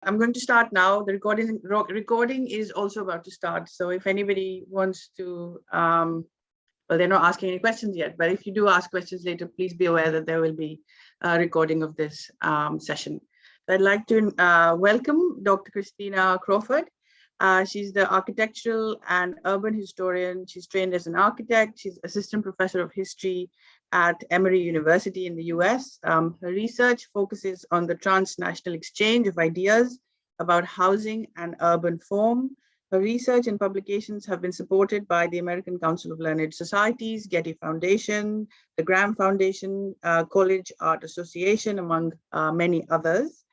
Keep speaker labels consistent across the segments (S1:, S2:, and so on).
S1: I'm going to start now. The recording is also about to start. So if anybody wants to, well, they're not asking any questions yet, but if you do ask questions later, please be aware that there will be a recording of this session. I'd like to welcome Dr. Christina Crawford. She's the architectural and urban historian. She's trained as an architect. She's assistant professor of history at Emory University in the US. Her research focuses on the transnational exchange of ideas about housing and urban form. Her research and publications have been supported by the American Council of Learned Societies, Getty Foundation, the Graham Foundation, College Art Association, among many others.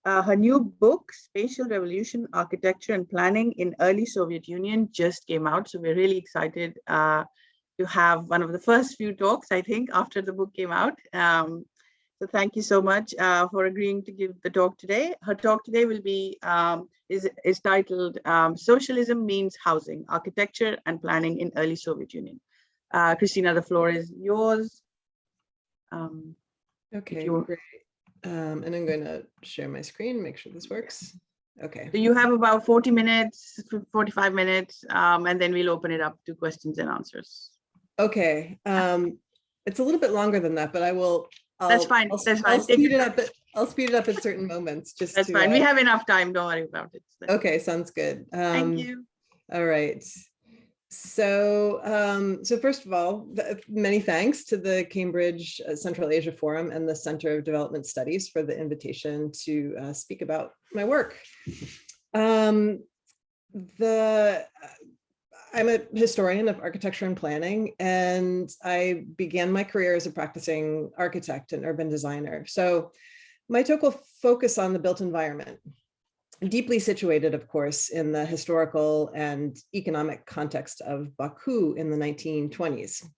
S1: Her new book, Spatial Revolution, Architecture and Planning in Early Soviet Union, just came out. So we're really excited to have one of the first few talks, I think, after the book came out. So thank you so much for agreeing to give the talk today. Her talk today will be, is titled Socialism Means Housing, Architecture and Planning in Early Soviet Union. Christina, the floor is yours.
S2: Okay, great. And I'm going to share my screen, make sure this works. Okay.
S1: So you have about 40 minutes, 45 minutes, and then we'll open it up to questions and answers.
S2: Okay. It's a little bit longer than that, but
S1: That's fine. That's fine.
S2: I'll speed it up at certain moments.
S1: That's fine. We have enough time. Don't worry about it.
S2: Okay, sounds good.
S1: Thank you.
S2: All right. So, first of all, many thanks to the Cambridge Central Asia Forum and the Center of Development Studies for the invitation to speak about my work. I'm a historian of architecture and planning, and I began my career as a practicing architect and urban designer. So my talk will focus on the built environment, deeply situated, of course, in the historical and economic context of Baku in the 1920s.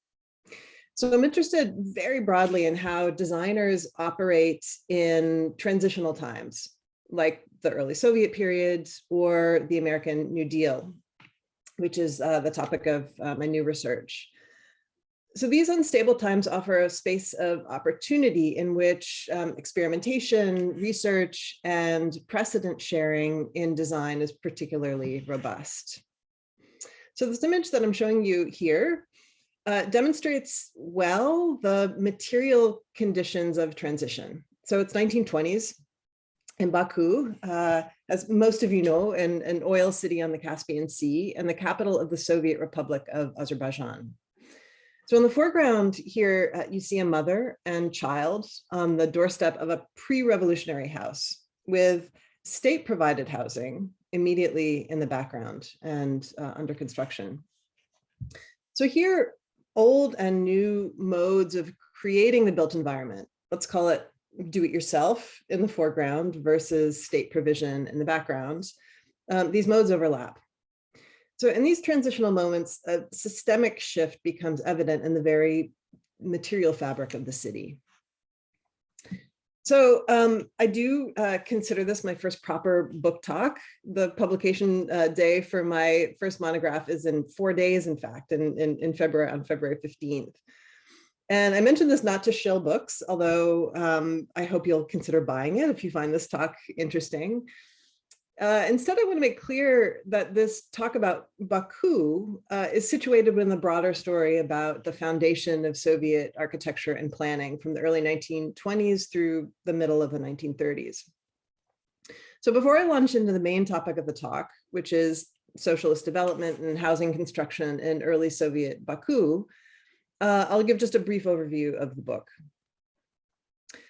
S2: So I'm interested very broadly in how designers operate in transitional times, like the early Soviet period or the American New Deal, which is the topic of my new research. So these unstable times offer a space of opportunity in which experimentation, research, and precedent sharing in design is particularly robust. So this image that I'm showing you here demonstrates well the material conditions of transition. So it's 1920s. In Baku, as most of you know, an oil city on the Caspian Sea and the capital of the Soviet Republic of Azerbaijan. So in the foreground here, you see a mother and child on the doorstep of a pre-revolutionary house with state-provided housing immediately in the background and under construction. So here, old and new modes of creating the built environment, let's call it do-it-yourself in the foreground versus state provision in the background, these modes overlap. So in these transitional moments, a systemic shift becomes evident in the very material fabric of the city. So I do consider this my first proper book talk. The publication day for my first monograph is in 4 days, in fact, in February, on February 15th. And I mentioned this not to shill books, although I hope you'll consider buying it if you find this talk interesting. Instead, I want to make clear that this talk about Baku is situated within the broader story about the foundation of Soviet architecture and planning from the early 1920s through the middle of the 1930s. So before I launch into the main topic of the talk, which is socialist development and housing construction in early Soviet Baku, I'll give just a brief overview of the book.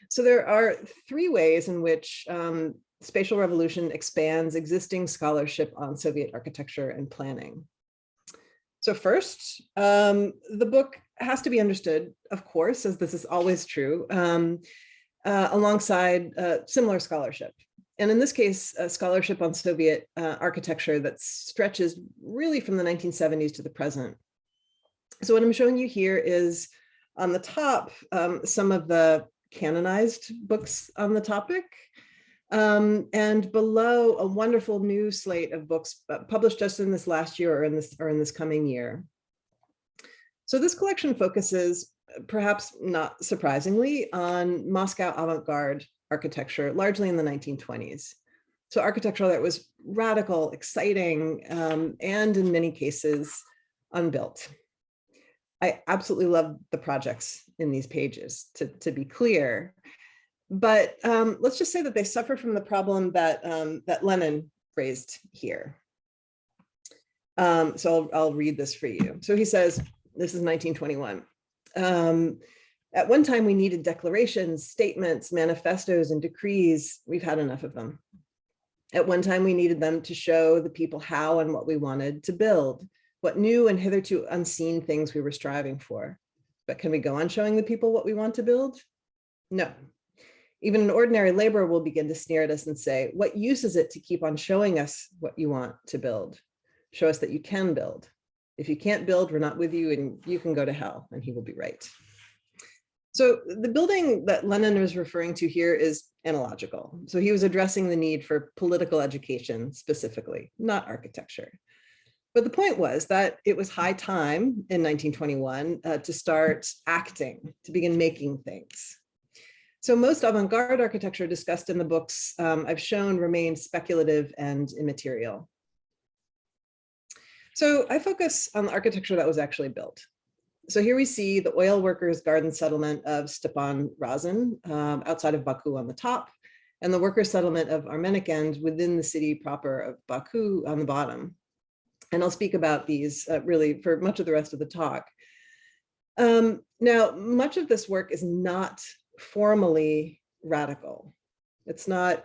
S2: So there are 3 ways in which Spatial Revolution expands existing scholarship on Soviet architecture and planning. So first, the book has to be understood, of course, as this is always true, alongside similar scholarship. And in this case, scholarship on Soviet architecture that stretches really from the 1970s to the present. So what I'm showing you here is on the top, some of the canonized books on the topic, and below a wonderful new slate of books published just in this last year or in this coming year. So this collection focuses, perhaps not surprisingly, on Moscow avant-garde architecture, largely in the 1920s. So architecture that was radical, exciting, and in many cases, unbuilt. I absolutely love the projects in these pages, to be clear. But let's just say that they suffer from the problem that, that Lenin raised here. So I'll read this for you. So he says, this is 1921. At one time, we needed declarations, statements, manifestos, and decrees. We've had enough of them. At one time, we needed them to show the people how and what we wanted to build, what new and hitherto unseen things we were striving for. But can we go on showing the people what we want to build? No. Even an ordinary laborer will begin to sneer at us and say, what use is it to keep on showing us what you want to build? Show us that you can build. If you can't build, we're not with you and you can go to hell, and he will be right. So the building that Lenin was referring to here is analogical. So he was addressing the need for political education specifically, not architecture. But the point was that it was high time in 1921 to start acting, to begin making things. So most avant-garde architecture discussed in the books I've shown remained speculative and immaterial. So I focus on the architecture that was actually built. So here we see the oil workers' garden settlement of Stepan Razin outside of Baku on the top, and the workers' settlement of Armenikend within the city proper of Baku on the bottom. And I'll speak about these really for much of the rest of the talk. Now, much of this work is not formally radical. It's not,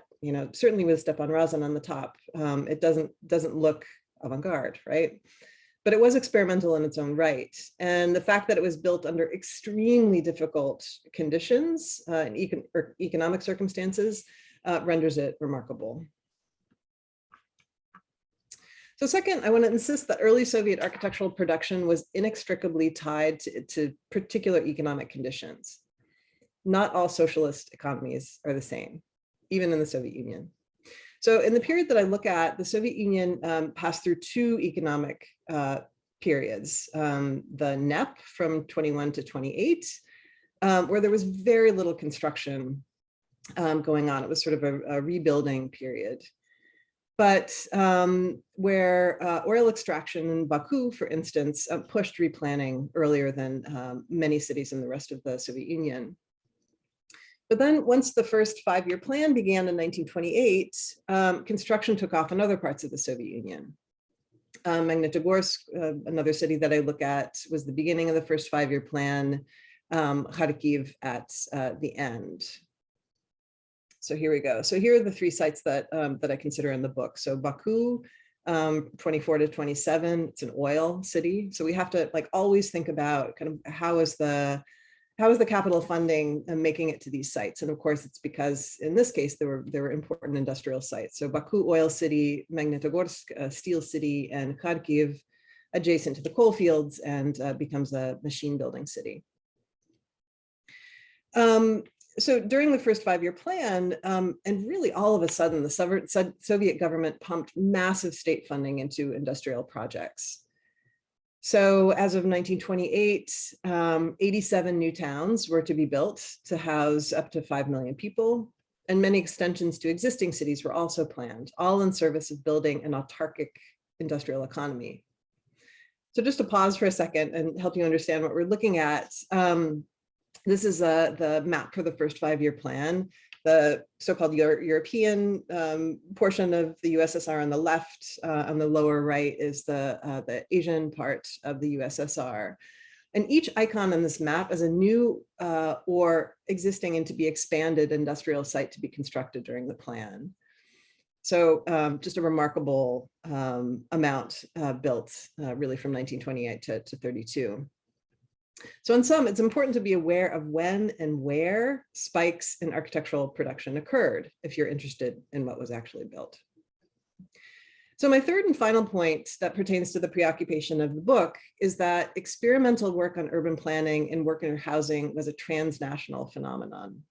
S2: certainly with Stepan Razin on the top, it doesn't look avant-garde, right? But it was experimental in its own right. And the fact that it was built under extremely difficult conditions and economic circumstances renders it remarkable. So second, I want to insist that early Soviet architectural production was inextricably tied to particular economic conditions. Not all socialist economies are the same, even in the Soviet Union. So in the period that I look at, the Soviet Union passed through two economic periods, the NEP from 21 to 28, where there was very little construction going on. It was sort of a rebuilding period. But where oil extraction in Baku, for instance, pushed replanning earlier than many cities in the rest of the Soviet Union. But then once the first 5-year plan began in 1928, construction took off in other parts of the Soviet Union. Magnitogorsk, another city that I look at, was the beginning of the first 5-year plan, Kharkiv at the end. So here we go. So here are the 3 sites that, that I consider in the book. So Baku, 24 to 27, it's an oil city. So we have to always think about kind of how is the capital funding and making it to these sites? And of course, it's because in this case, there were important industrial sites. So Baku, oil city, Magnitogorsk, steel city, and Kharkiv, adjacent to the coal fields, and becomes a machine building city. So during the first 5-year plan, and really all of a sudden, the Soviet government pumped massive state funding into industrial projects. So as of 1928, 87 new towns were to be built to house up to 5 million people, and many extensions to existing cities were also planned, all in service of building an autarkic industrial economy. So just to pause for a second and help you understand what we're looking at, this is the map for the first 5-year plan. The so-called European portion of the USSR on the left, on the lower right is the Asian part of the USSR. And each icon on this map is a new or existing and to be expanded industrial site to be constructed during the plan. So just a remarkable amount built really from 1928 to 32. So in sum, it's important to be aware of when and where spikes in architectural production occurred, if you're interested in what was actually built. So my third and final point that pertains to the preoccupation of the book is that experimental work on urban planning and worker housing was a transnational phenomenon.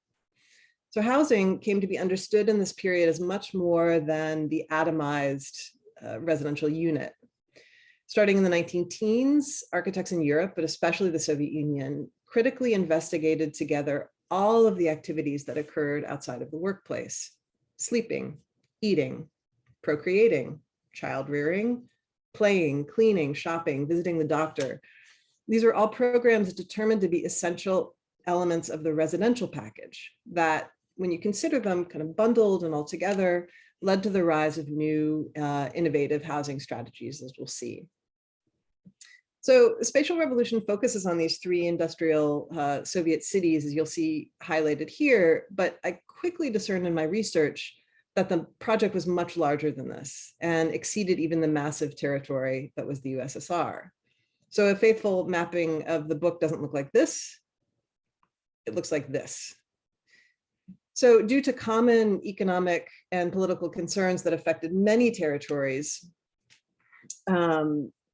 S2: So housing came to be understood in this period as much more than the atomized residential unit. Starting in the 19-teens, architects in Europe, but especially the Soviet Union, critically investigated together all of the activities that occurred outside of the workplace: sleeping, eating, procreating, child rearing, playing, cleaning, shopping, visiting the doctor. These are all programs determined to be essential elements of the residential package that, when you consider them kind of bundled and all together, led to the rise of new innovative housing strategies, as we'll see. So the spatial revolution focuses on these three industrial Soviet cities, as you'll see highlighted here, but I quickly discerned in my research that the project was much larger than this and exceeded even the massive territory that was the USSR. So a faithful mapping of the book doesn't look like this. It looks like this. So due to common economic and political concerns that affected many territories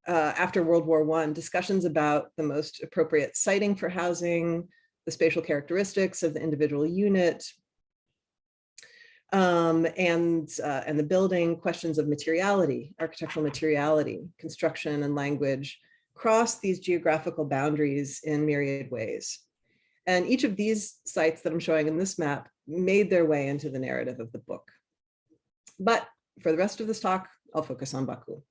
S2: after World War I, discussions about the most appropriate siting for housing, the spatial characteristics of the individual unit, and the building, questions of materiality, architectural materiality, construction and language, cross these geographical boundaries in myriad ways. And each of these sites that I'm showing in this map made their way into the narrative of the book. But for the rest of this talk, I'll focus on Baku.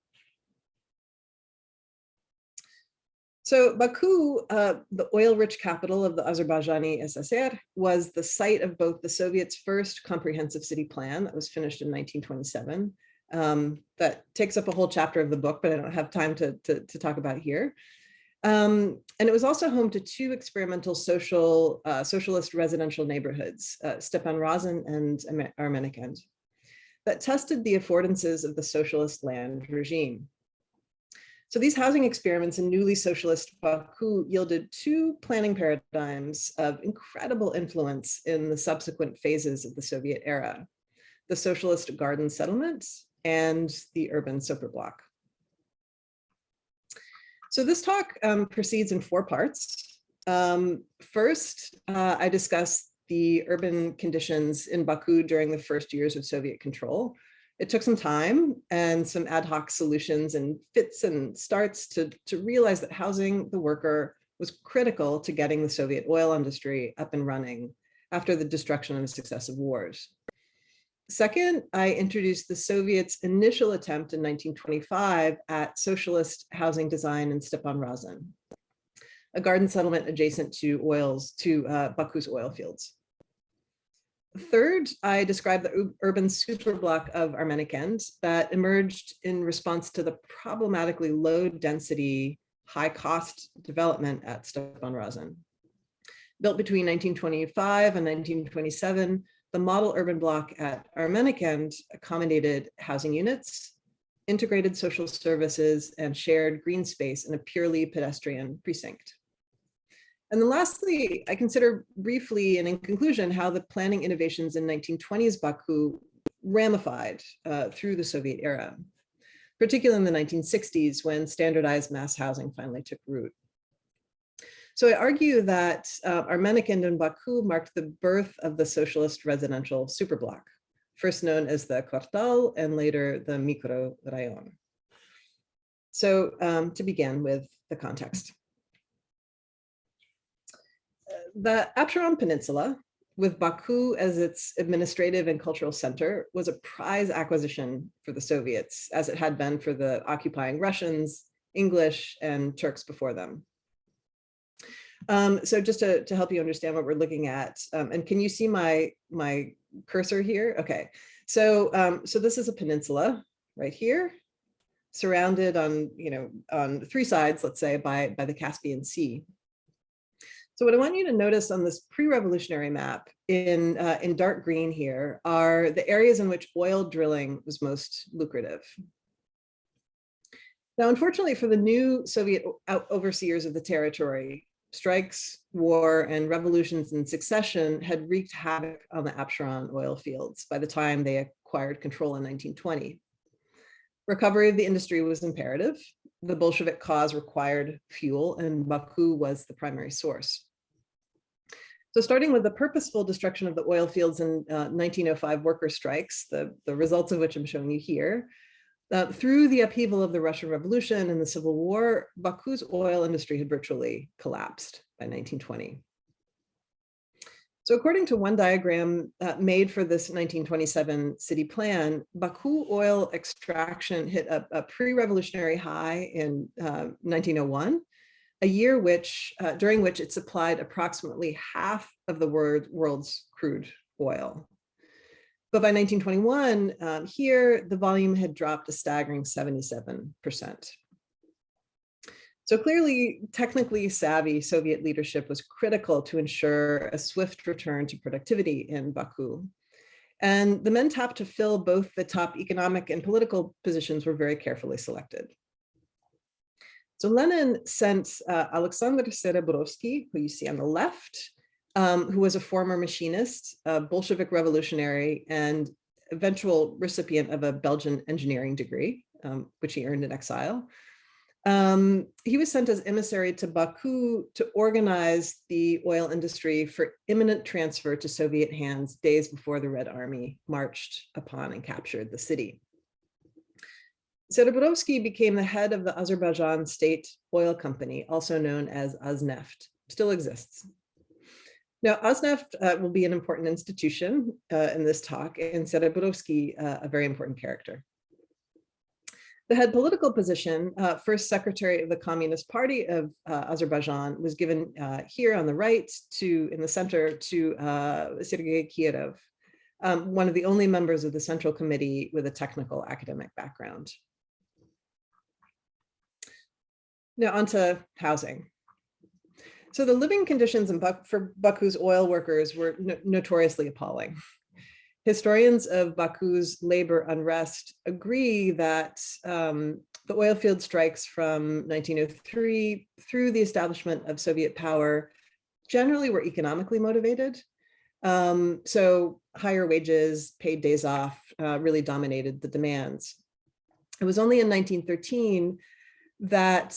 S2: So Baku, the oil-rich capital of the Azerbaijani SSR, was the site of both the Soviets' first comprehensive city plan that was finished in 1927. That takes up a whole chapter of the book, but I don't have time to talk about here. And it was also home to two experimental socialist residential neighborhoods, Stepan Razin and Armenikend, that tested the affordances of the socialist land regime. So these housing experiments in newly socialist Baku yielded two planning paradigms of incredible influence in the subsequent phases of the Soviet era: the socialist garden settlements and the urban superblock. So this talk proceeds in four parts. First, I discuss the urban conditions in Baku during the first years of Soviet control. It took some time and some ad hoc solutions and fits and starts to realize that housing the worker was critical to getting the Soviet oil industry up and running after the destruction of successive wars. Second, I introduced the Soviets' initial attempt in 1925 at socialist housing design in Stepan Razin, a garden settlement adjacent to Baku's oil fields. Third, I described the urban superblock of Armenikend that emerged in response to the problematically low density, high cost development at Stepan Razin. Built between 1925 and 1927, the model urban block at Armenikend accommodated housing units, integrated social services, and shared green space in a purely pedestrian precinct. And then lastly, I consider briefly and in conclusion how the planning innovations in 1920s Baku ramified through the Soviet era, particularly in the 1960s when standardized mass housing finally took root. So I argue that Armenikend and Baku marked the birth of the socialist residential superblock, first known as the Kvartal and later the Mikrorayon. So to begin with the context. The Absheron Peninsula, with Baku as its administrative and cultural center, was a prize acquisition for the Soviets, as it had been for the occupying Russians, English, and Turks before them. So just to help you understand what we're looking at, and can you see my cursor here? Okay, so this is a peninsula right here, surrounded on three sides, let's say, by the Caspian Sea. So what I want you to notice on this pre-revolutionary map in dark green here are the areas in which oil drilling was most lucrative. Now, unfortunately for the new Soviet overseers of the territory, strikes, war, and revolutions in succession had wreaked havoc on the Absheron oil fields by the time they acquired control in 1920. Recovery of the industry was imperative. The Bolshevik cause required fuel, and Baku was the primary source. So starting with the purposeful destruction of the oil fields in 1905 worker strikes, the results of which I'm showing you here, through the upheaval of the Russian Revolution and the Civil War, Baku's oil industry had virtually collapsed by 1920. So according to one diagram made for this 1927 city plan, Baku oil extraction hit a pre-revolutionary high in 1901, a year during which it supplied approximately half of the world's crude oil. But by 1921, here, the volume had dropped a staggering 77%. So clearly, technically savvy Soviet leadership was critical to ensure a swift return to productivity in Baku. And the men tapped to fill both the top economic and political positions were very carefully selected. So Lenin sent Alexander Serebrovsky, who you see on the left, who was a former machinist, a Bolshevik revolutionary, and eventual recipient of a Belgian engineering degree, which he earned in exile. He was sent as emissary to Baku to organize the oil industry for imminent transfer to Soviet hands days before the Red Army marched upon and captured the city. Serebrovsky became the head of the Azerbaijan State Oil Company, also known as Azneft, still exists. Now, Azneft will be an important institution in this talk, and Serebrovsky, a very important character. The head political position, first secretary of the Communist Party of Azerbaijan, was given here on the right in the center to Sergei Kirov, one of the only members of the Central Committee with a technical academic background. Now onto housing. So the living conditions for Baku's oil workers were notoriously appalling. Historians of Baku's labor unrest agree that the oil field strikes from 1903 through the establishment of Soviet power generally were economically motivated. So higher wages, paid days off really dominated the demands. It was only in 1913 that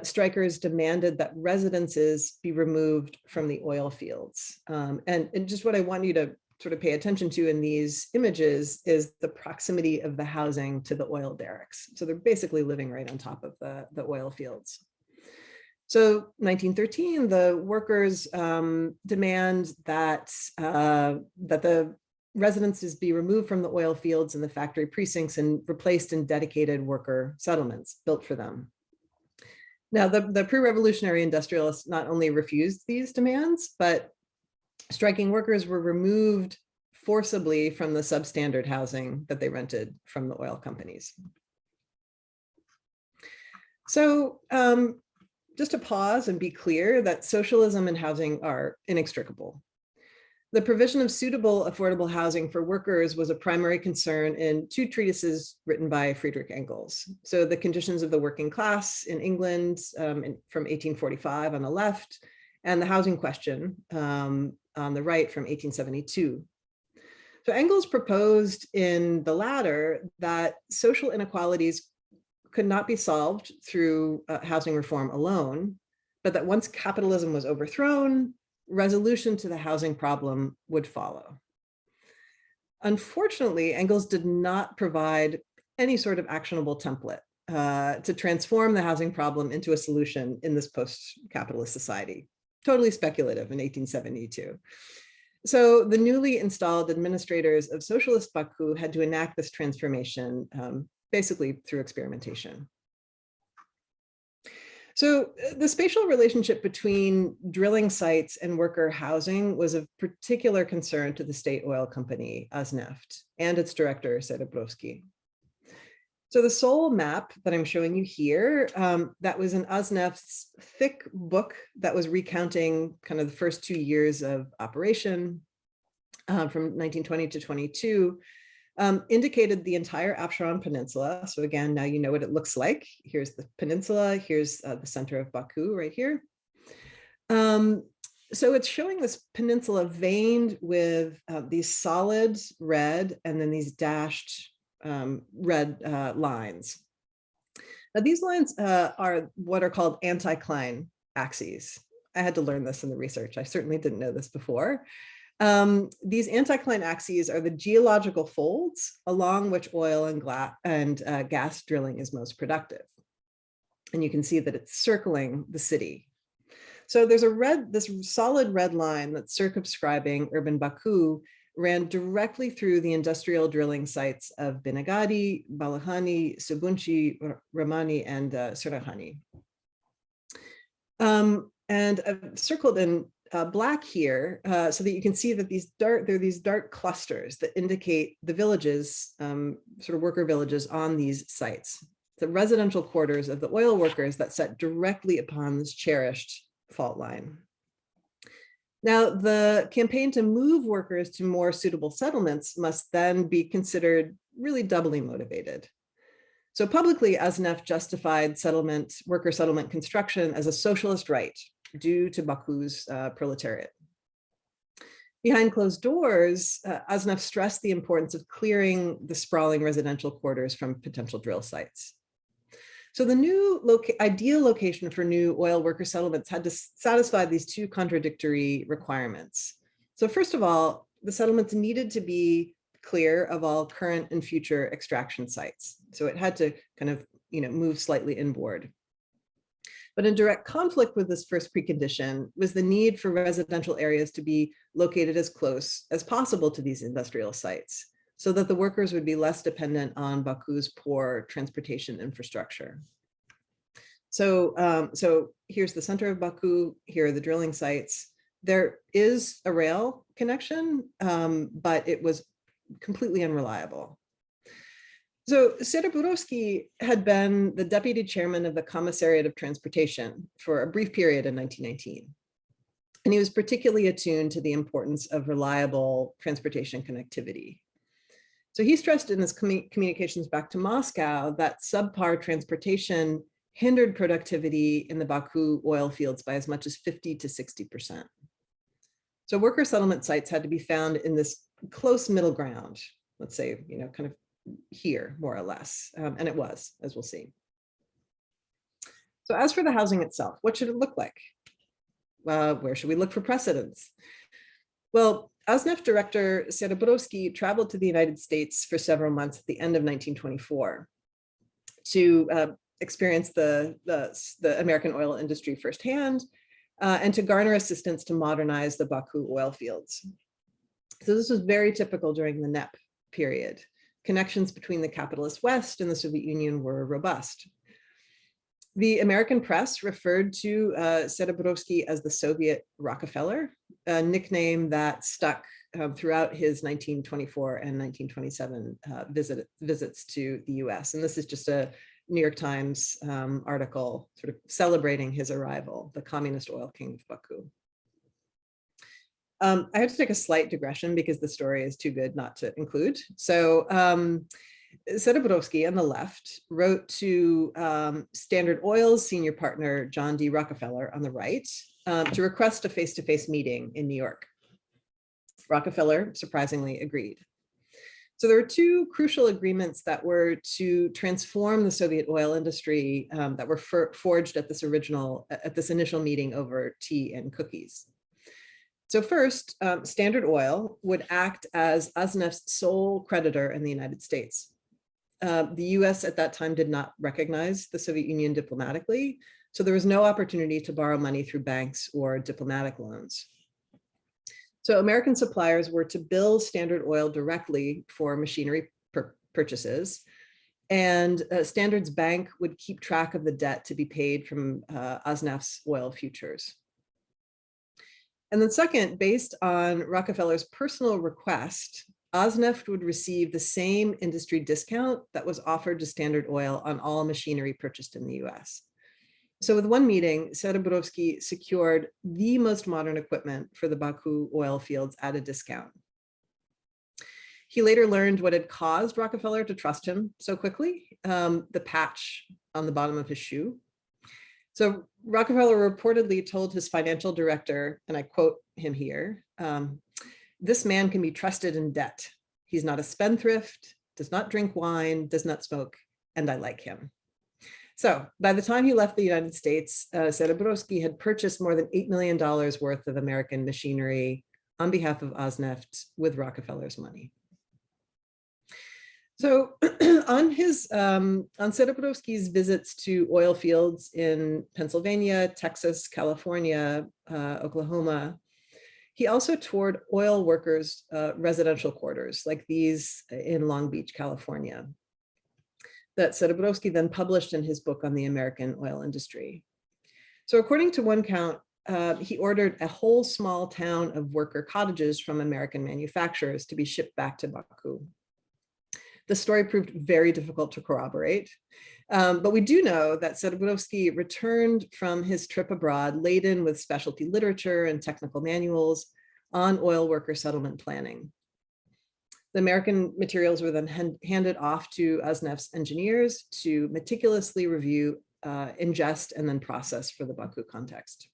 S2: strikers demanded that residences be removed from the oil fields. And just what I want you to sort of pay attention to in these images is the proximity of the housing to the oil derricks. So they're basically living right on top of the oil fields. So 1913, the workers demand that, that the residences be removed from the oil fields and the factory precincts and replaced in dedicated worker settlements built for them. Now, the pre-revolutionary industrialists not only refused these demands, but striking workers were removed forcibly from the substandard housing that they rented from the oil companies. So just to pause and be clear that socialism and housing are inextricable. The provision of suitable, affordable housing for workers was a primary concern in two treatises written by Friedrich Engels. So The Conditions of the Working Class in England from 1845 on the left, and The Housing Question on the right from 1872. So Engels proposed in the latter that social inequalities could not be solved through housing reform alone, but that once capitalism was overthrown, resolution to the housing problem would follow. Unfortunately, Engels did not provide any sort of actionable template to transform the housing problem into a solution in this post-capitalist society. Totally speculative in 1872. So the newly installed administrators of socialist Baku had to enact this transformation basically through experimentation. So the spatial relationship between drilling sites and worker housing was of particular concern to the state oil company, Azneft, and its director, Serebrovsky. So the Seoul map that I'm showing you here, that was in Azneft's thick book that was recounting kind of the first 2 years of operation from 1920 to 22, indicated the entire Absheron Peninsula. So again, now you know what it looks like. Here's the peninsula, here's the center of Baku right here. So it's showing this peninsula veined with these solid red and then these dashed red lines. Now these lines are what are called anticline axes. I had to learn this in the research. I certainly didn't know this before. These anticline axes are the geological folds along which oil and gas drilling is most productive. And you can see that it's circling the city. So there's this solid red line that's circumscribing urban Baku ran directly through the industrial drilling sites of Binagadi, Balahani, Subunchi, Ramani, and Surahani. And I've circled in black here so that you can see that there are these dark clusters that indicate the villages, sort of worker villages on these sites, the residential quarters of the oil workers that set directly upon this cherished fault line. Now, the campaign to move workers to more suitable settlements must then be considered really doubly motivated. So publicly, ASNEF justified worker settlement construction as a socialist right due to Baku's proletariat. Behind closed doors, ASNEF stressed the importance of clearing the sprawling residential quarters from potential drill sites. So the new ideal location for new oil worker settlements had to satisfy these two contradictory requirements. So first of all, the settlements needed to be clear of all current and future extraction sites. So it had to kind of, move slightly inboard. But in direct conflict with this first precondition was the need for residential areas to be located as close as possible to these industrial sites, so that the workers would be less dependent on Baku's poor transportation infrastructure. So, here's the center of Baku, here are the drilling sites. There is a rail connection, but it was completely unreliable. So Serebrowski had been the deputy chairman of the Commissariat of Transportation for a brief period in 1919. And he was particularly attuned to the importance of reliable transportation connectivity. So he stressed in his communications back to Moscow that subpar transportation hindered productivity in the Baku oil fields by as much as 50 to 60%. So worker settlement sites had to be found in this close middle ground, let's say, kind of here, more or less, and it was, as we'll see. So as for the housing itself, what should it look like? Where should we look for precedents? Well, ASNEF director Serebrowski traveled to the United States for several months at the end of 1924 to experience the American oil industry firsthand and to garner assistance to modernize the Baku oil fields. So this was very typical during the NEP period. Connections between the capitalist West and the Soviet Union were robust. The American press referred to Serebrowski as the Soviet Rockefeller, a nickname that stuck throughout his 1924 and 1927 visits to the US. And this is just a New York Times article sort of celebrating his arrival, the communist oil king of Baku. I had to take a slight digression because the story is too good not to include. So Serebrowski on the left wrote to Standard Oil's senior partner, John D. Rockefeller on the right, to request a face-to-face meeting in New York. Rockefeller surprisingly agreed. So there were two crucial agreements that were to transform the Soviet oil industry that were forged at this initial meeting over tea and cookies. So first, Standard Oil would act as ASNEF's sole creditor in the United States. The US at that time did not recognize the Soviet Union diplomatically, so there was no opportunity to borrow money through banks or diplomatic loans. So American suppliers were to bill Standard Oil directly for machinery purchases, and Standard's bank would keep track of the debt to be paid from ASNEF's oil futures. And then second, based on Rockefeller's personal request, ASNEF would receive the same industry discount that was offered to Standard Oil on all machinery purchased in the US. So with one meeting, Serebrowski secured the most modern equipment for the Baku oil fields at a discount. He later learned what had caused Rockefeller to trust him so quickly, the patch on the bottom of his shoe. So Rockefeller reportedly told his financial director, and I quote him here, "This man can be trusted in debt. He's not a spendthrift, does not drink wine, does not smoke, and I like him." So by the time he left the United States, Serebrowski had purchased more than $8 million worth of American machinery on behalf of ASNEF with Rockefeller's money. So on Serebrovsky's visits to oil fields in Pennsylvania, Texas, California, Oklahoma, he also toured oil workers' residential quarters like these in Long Beach, California, that Serebrovsky then published in his book on the American oil industry. So according to one count, he ordered a whole small town of worker cottages from American manufacturers to be shipped back to Baku. The story proved very difficult to corroborate, but we do know that Serebrovsky returned from his trip abroad laden with specialty literature and technical manuals on oil worker settlement planning. The American materials were then handed off to Aznef's engineers to meticulously review, ingest, and then process for the Baku context.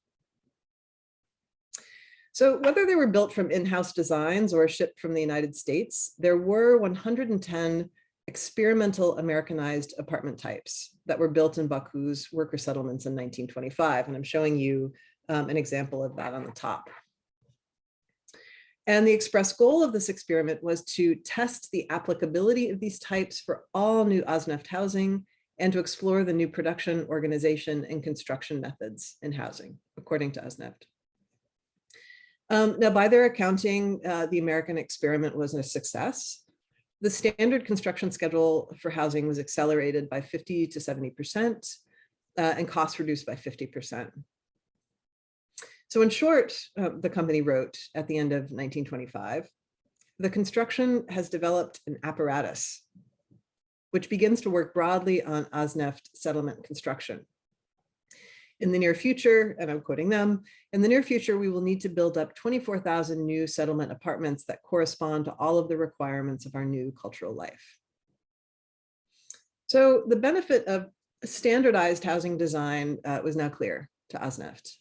S2: So whether they were built from in-house designs or shipped from the United States, there were 110 experimental Americanized apartment types that were built in Baku's worker settlements in 1925. And I'm showing you an example of that on the top. And the express goal of this experiment was to test the applicability of these types for all new Azneft housing and to explore the new production, organization, and construction methods in housing, according to Azneft. Now, by their accounting, the American experiment was a success. The standard construction schedule for housing was accelerated by 50 to 70%, and costs reduced by 50%. So in short, the company wrote at the end of 1925, the construction has developed an apparatus which begins to work broadly on Azneft settlement construction. In the near future, and I'm quoting them, in the near future, we will need to build up 24,000 new settlement apartments that correspond to all of the requirements of our new cultural life. So the benefit of standardized housing design was now clear to Azneft.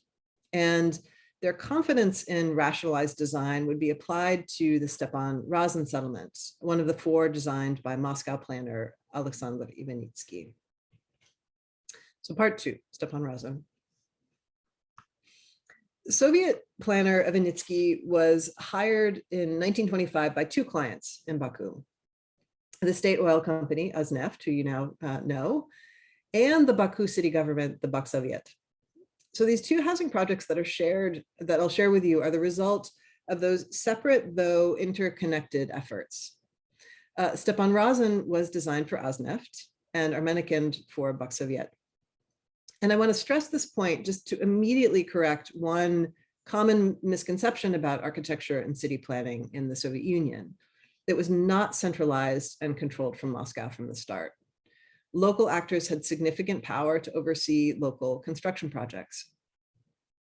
S2: And their confidence in rationalized design would be applied to the Stepan Razin settlement, one of the 4 designed by Moscow planner Alexander Ivanitsky. So part 2, Stepan Razin. Soviet planner Ivanitsky was hired in 1925 by 2 clients in Baku, the state oil company, Azneft, who you now know, and the Baku city government, the Baksoviet. So these 2 housing projects that I'll share with you are the result of those separate, though interconnected efforts. Stepan Razin was designed for Azneft and Armenikind for Baksoviet. And I want to stress this point just to immediately correct one common misconception about architecture and city planning in the Soviet Union. It was not centralized and controlled from Moscow from the start. Local actors had significant power to oversee local construction projects.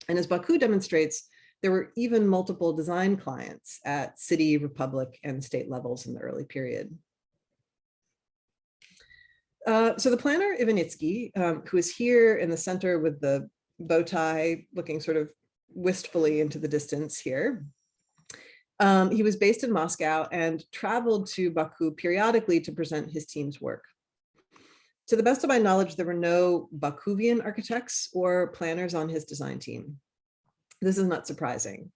S2: And as Baku demonstrates, there were even multiple design clients at city, republic, and state levels in the early period. So the planner Ivanitsky, who is here in the center with the bow tie looking sort of wistfully into the distance here, he was based in Moscow and traveled to Baku periodically to present his team's work. To the best of my knowledge, there were no Bakuvian architects or planners on his design team. This is not surprising.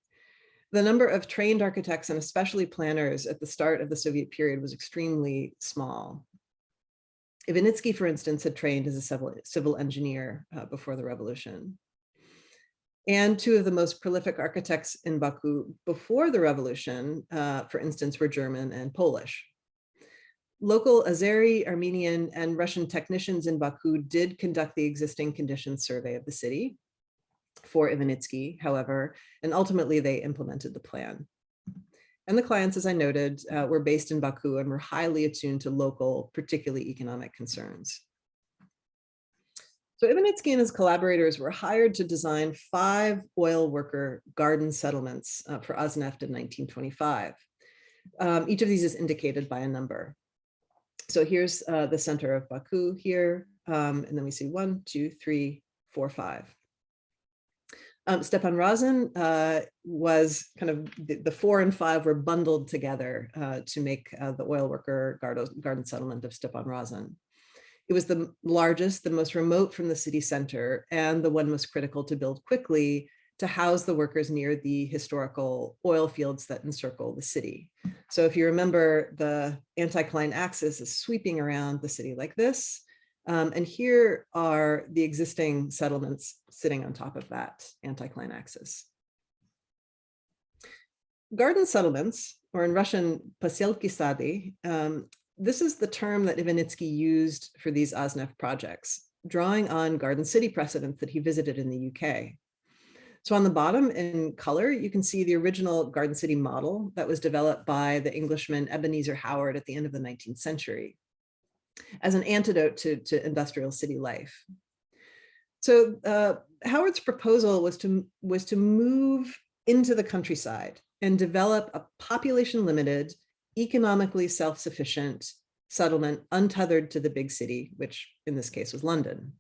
S2: The number of trained architects and especially planners at the start of the Soviet period was extremely small. Ivanitsky, for instance, had trained as a civil engineer before the revolution. And 2 of the most prolific architects in Baku before the revolution, for instance, were German and Polish. Local Azeri, Armenian, and Russian technicians in Baku did conduct the existing conditions survey of the city for Ivanitsky, however, and ultimately they implemented the plan. And the clients, as I noted, were based in Baku and were highly attuned to local, particularly economic concerns. So Ivanitsky and his collaborators were hired to design 5 oil worker garden settlements for Azneft in 1925. Each of these is indicated by a number. So here's the center of Baku here, and then we see 1, 2, 3, 4, 5. Stepan Razin was kind of the 4 and 5 were bundled together to make the oil worker garden settlement of Stepan Razin. It was the largest, the most remote from the city center, and the one most critical to build quickly to house the workers near the historical oil fields that encircle the city. So if you remember, the anticline axis is sweeping around the city like this. And here are the existing settlements sitting on top of that anticline axis. Garden settlements, or in Russian, poselki sady, this is the term that Ivanitsky used for these Osneff projects, drawing on Garden City precedents that he visited in the UK. So on the bottom in color, you can see the original Garden City model that was developed by the Englishman Ebenezer Howard at the end of the 19th century as an antidote to industrial city life. So Howard's proposal was to move into the countryside and develop a population-limited, economically self-sufficient settlement untethered to the big city, which in this case was London.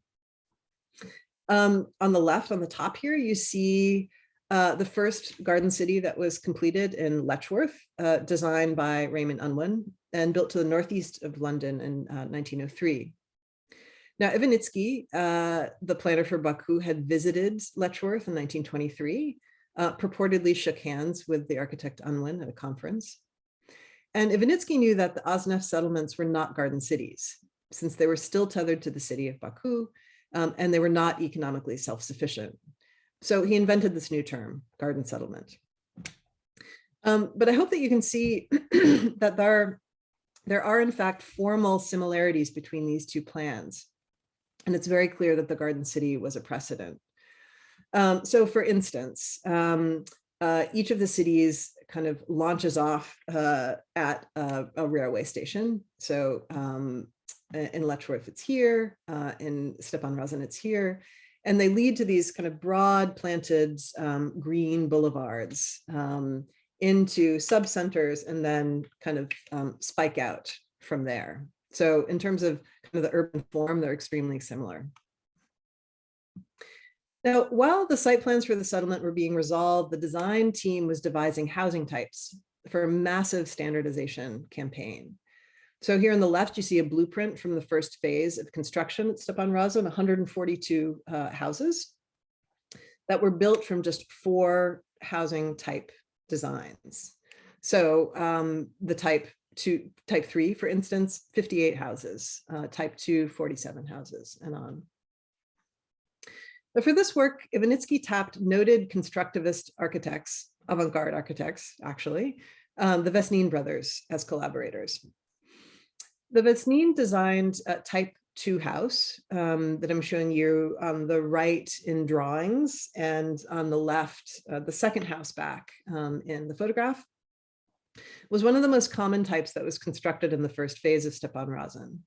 S2: On the left, on the top here, you see the first garden city that was completed in Letchworth, designed by Raymond Unwin and built to the northeast of London in 1903. Now, Ivanitsky, the planner for Baku, had visited Letchworth in 1923, purportedly shook hands with the architect Unwin at a conference. And Ivanitsky knew that the Osneff settlements were not garden cities, since they were still tethered to the city of Baku, and they were not economically self-sufficient. So he invented this new term, garden settlement. But I hope that you can see that there are in fact formal similarities between these two plans. And it's very clear that the garden city was a precedent. So for instance, each of the cities kind of launches off at a railway station. So in Letchworth, it's here, in Stepan Razin, it's here. And they lead to these kind of broad planted green boulevards into sub-centers and then kind of spike out from there. So in terms of kind of the urban form, they're extremely similar. Now, while the site plans for the settlement were being resolved, the design team was devising housing types for a massive standardization campaign. So here on the left, you see a blueprint from the first phase of construction at Stepan Razin, 142 houses that were built from just 4 housing type designs. So the type 3, for instance, 58 houses, type 2, 47 houses, and on. But for this work, Ivanitsky tapped noted constructivist architects, avant-garde architects, actually, the Vesnine brothers as collaborators. The Vesnine designed a type 2 house that I'm showing you on the right in drawings, and on the left, the second house back in the photograph, was one of the most common types that was constructed in the first phase of Stepan Razin.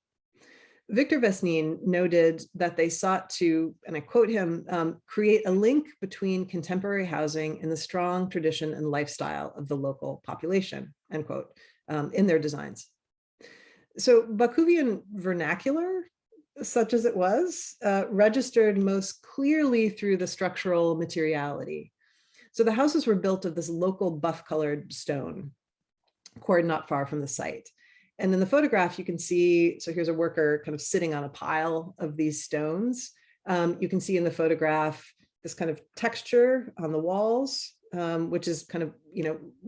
S2: Victor Vesnine noted that they sought to, and I quote him, create a link between contemporary housing and the strong tradition and lifestyle of the local population, end quote, in their designs. So Bakuvian vernacular, such as it was, registered most clearly through the structural materiality. So the houses were built of this local buff-colored stone, quarried not far from the site. And in the photograph, you can see, so here's a worker kind of sitting on a pile of these stones. You can see in the photograph this kind of texture on the walls, which is kind of,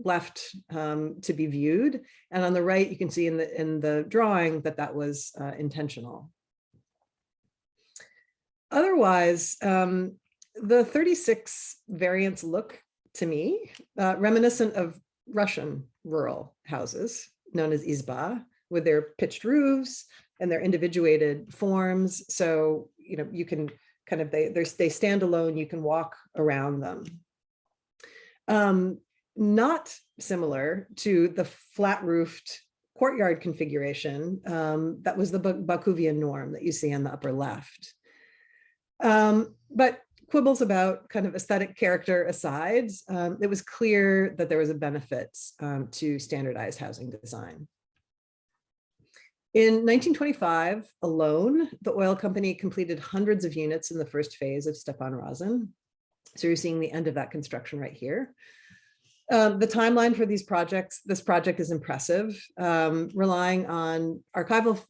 S2: left to be viewed. And on the right, you can see in the drawing that was intentional. Otherwise, the 36 variants look to me reminiscent of Russian rural houses, known as izba, with their pitched roofs and their individuated forms. So, you can kind of, they stand alone, you can walk around them. Not similar to the flat-roofed courtyard configuration that was the Bakuvian norm that you see on the upper left. But quibbles about kind of aesthetic character aside, it was clear that there was a benefit to standardized housing design. In 1925 alone, the oil company completed hundreds of units in the first phase of Stepan Razin. So you're seeing the end of that construction right here. The timeline for this project is impressive. Relying on archival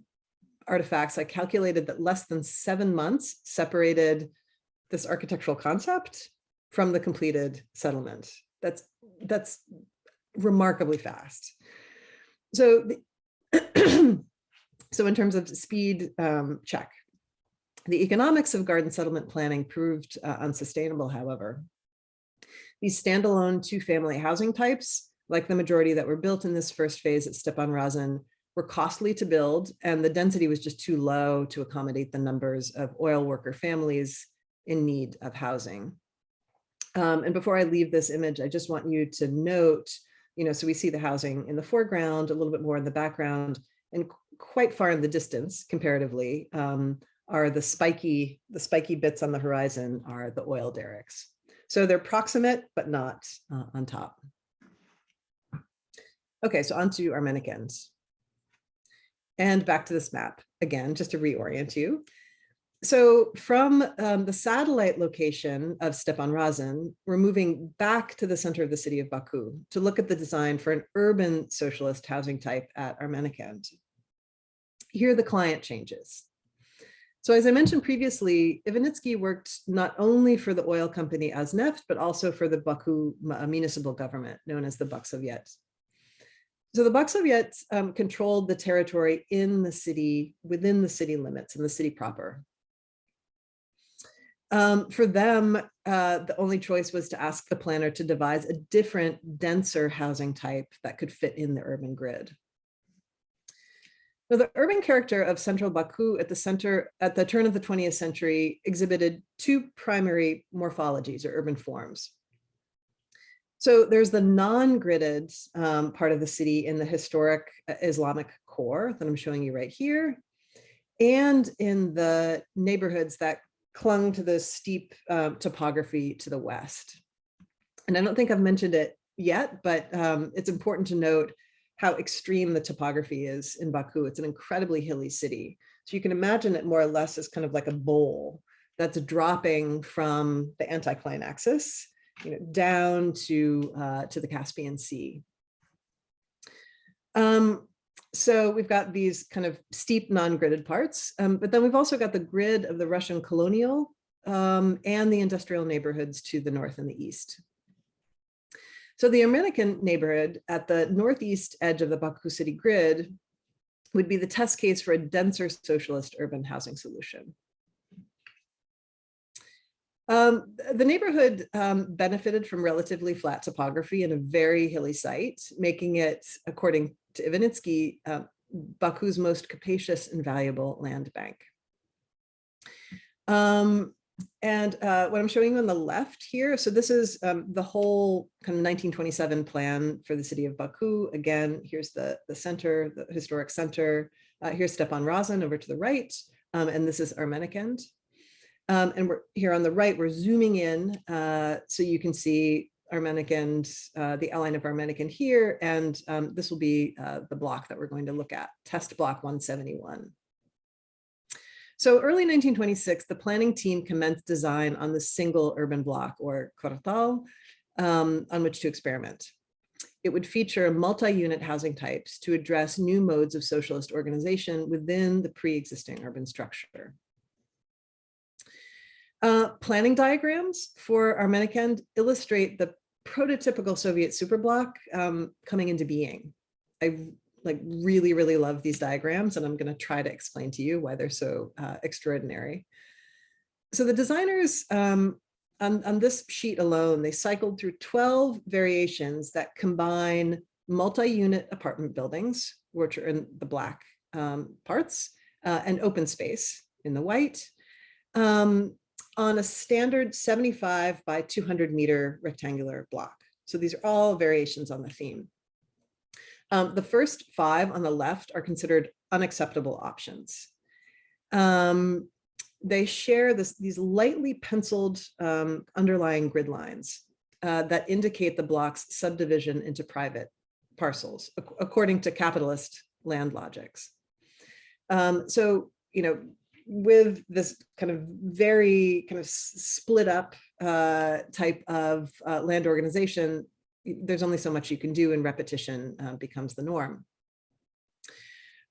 S2: artifacts, I calculated that less than 7 months separated this architectural concept from the completed settlement. That's remarkably fast. So, so in terms of speed, check. The economics of garden settlement planning proved unsustainable, however. These standalone two-family housing types, like the majority that were built in this first phase at Stepan Razin, were costly to build, and the density was just too low to accommodate the numbers of oil worker families in need of housing. And before I leave this image, I just want you to note, so we see the housing in the foreground, a little bit more in the background, and quite far in the distance, comparatively, are the spiky bits on the horizon are the oil derricks. So they're proximate, but not on top. Okay, so on to Armenikend. And back to this map, again, just to reorient you. So from the satellite location of Stepan Razin, we're moving back to the center of the city of Baku to look at the design for an urban socialist housing type at Armenikend. Here are the client changes. So as I mentioned previously, Ivanitsky worked not only for the oil company Azneft, but also for the Baku municipal government, known as the Baksovyet. So the Baksovyet controlled the territory in the city, within the city limits, in the city proper. For them, the only choice was to ask the planner to devise a different, denser housing type that could fit in the urban grid. Now, the urban character of central Baku at the turn of the 20th century exhibited two primary morphologies or urban forms. So there's the non-gridded part of the city in the historic Islamic core that I'm showing you right here, and in the neighborhoods that clung to the steep topography to the west. And I don't think I've mentioned it yet, but it's important to note how extreme the topography is in Baku. It's an incredibly hilly city. So you can imagine it more or less as kind of like a bowl that's dropping from the anticline axis, down to the Caspian Sea. So we've got these kind of steep non-gridded parts, but then we've also got the grid of the Russian colonial and the industrial neighborhoods to the north and the east. So the Armenican neighborhood at the northeast edge of the Baku city grid would be the test case for a denser socialist urban housing solution. The neighborhood benefited from relatively flat topography and a very hilly site, making it, according to Ivanitsky, Baku's most capacious and valuable land bank. And what I'm showing you on the left here, so this is the whole kind of 1927 plan for the city of Baku. Again, here's the center, the historic center. Here's Stepan Razin over to the right, and this is Armenikend. And we're here on the right, we're zooming in so you can see Armenikend, the outline of Armenikend here, and this will be the block that we're going to look at, test block 171. So early 1926, the planning team commenced design on the single urban block, or kvartal, on which to experiment. It would feature multi-unit housing types to address new modes of socialist organization within the pre-existing urban structure. Planning diagrams for Armenikend illustrate the prototypical Soviet superblock coming into being. I really, really love these diagrams, and I'm going to try to explain to you why they're so extraordinary. So the designers on this sheet alone, they cycled through 12 variations that combine multi-unit apartment buildings, which are in the black parts, and open space in the white, on a standard 75 by 200 meter rectangular block. So these are all variations on the theme. The first 5 on the left are considered unacceptable options. They share these lightly penciled underlying grid lines that indicate the block's subdivision into private parcels, according to capitalist land logics. So, with this kind of very kind of split up type of land organization, there's only so much you can do, and repetition becomes the norm.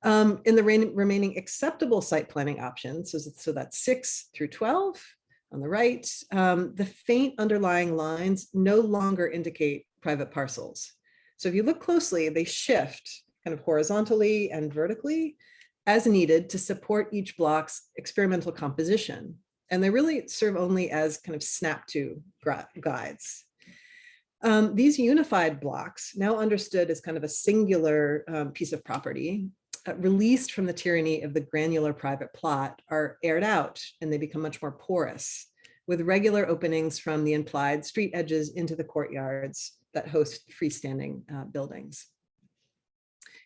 S2: In the remaining acceptable site planning options, so that's 6 through 12, On the right, the faint underlying lines no longer indicate private parcels. So if you look closely, they shift kind of horizontally and vertically as needed to support each block's experimental composition. And they really serve only as kind of snap-to guides. These unified blocks, now understood as kind of a singular piece of property, released from the tyranny of the granular private plot, are aired out and they become much more porous, with regular openings from the implied street edges into the courtyards that host freestanding buildings.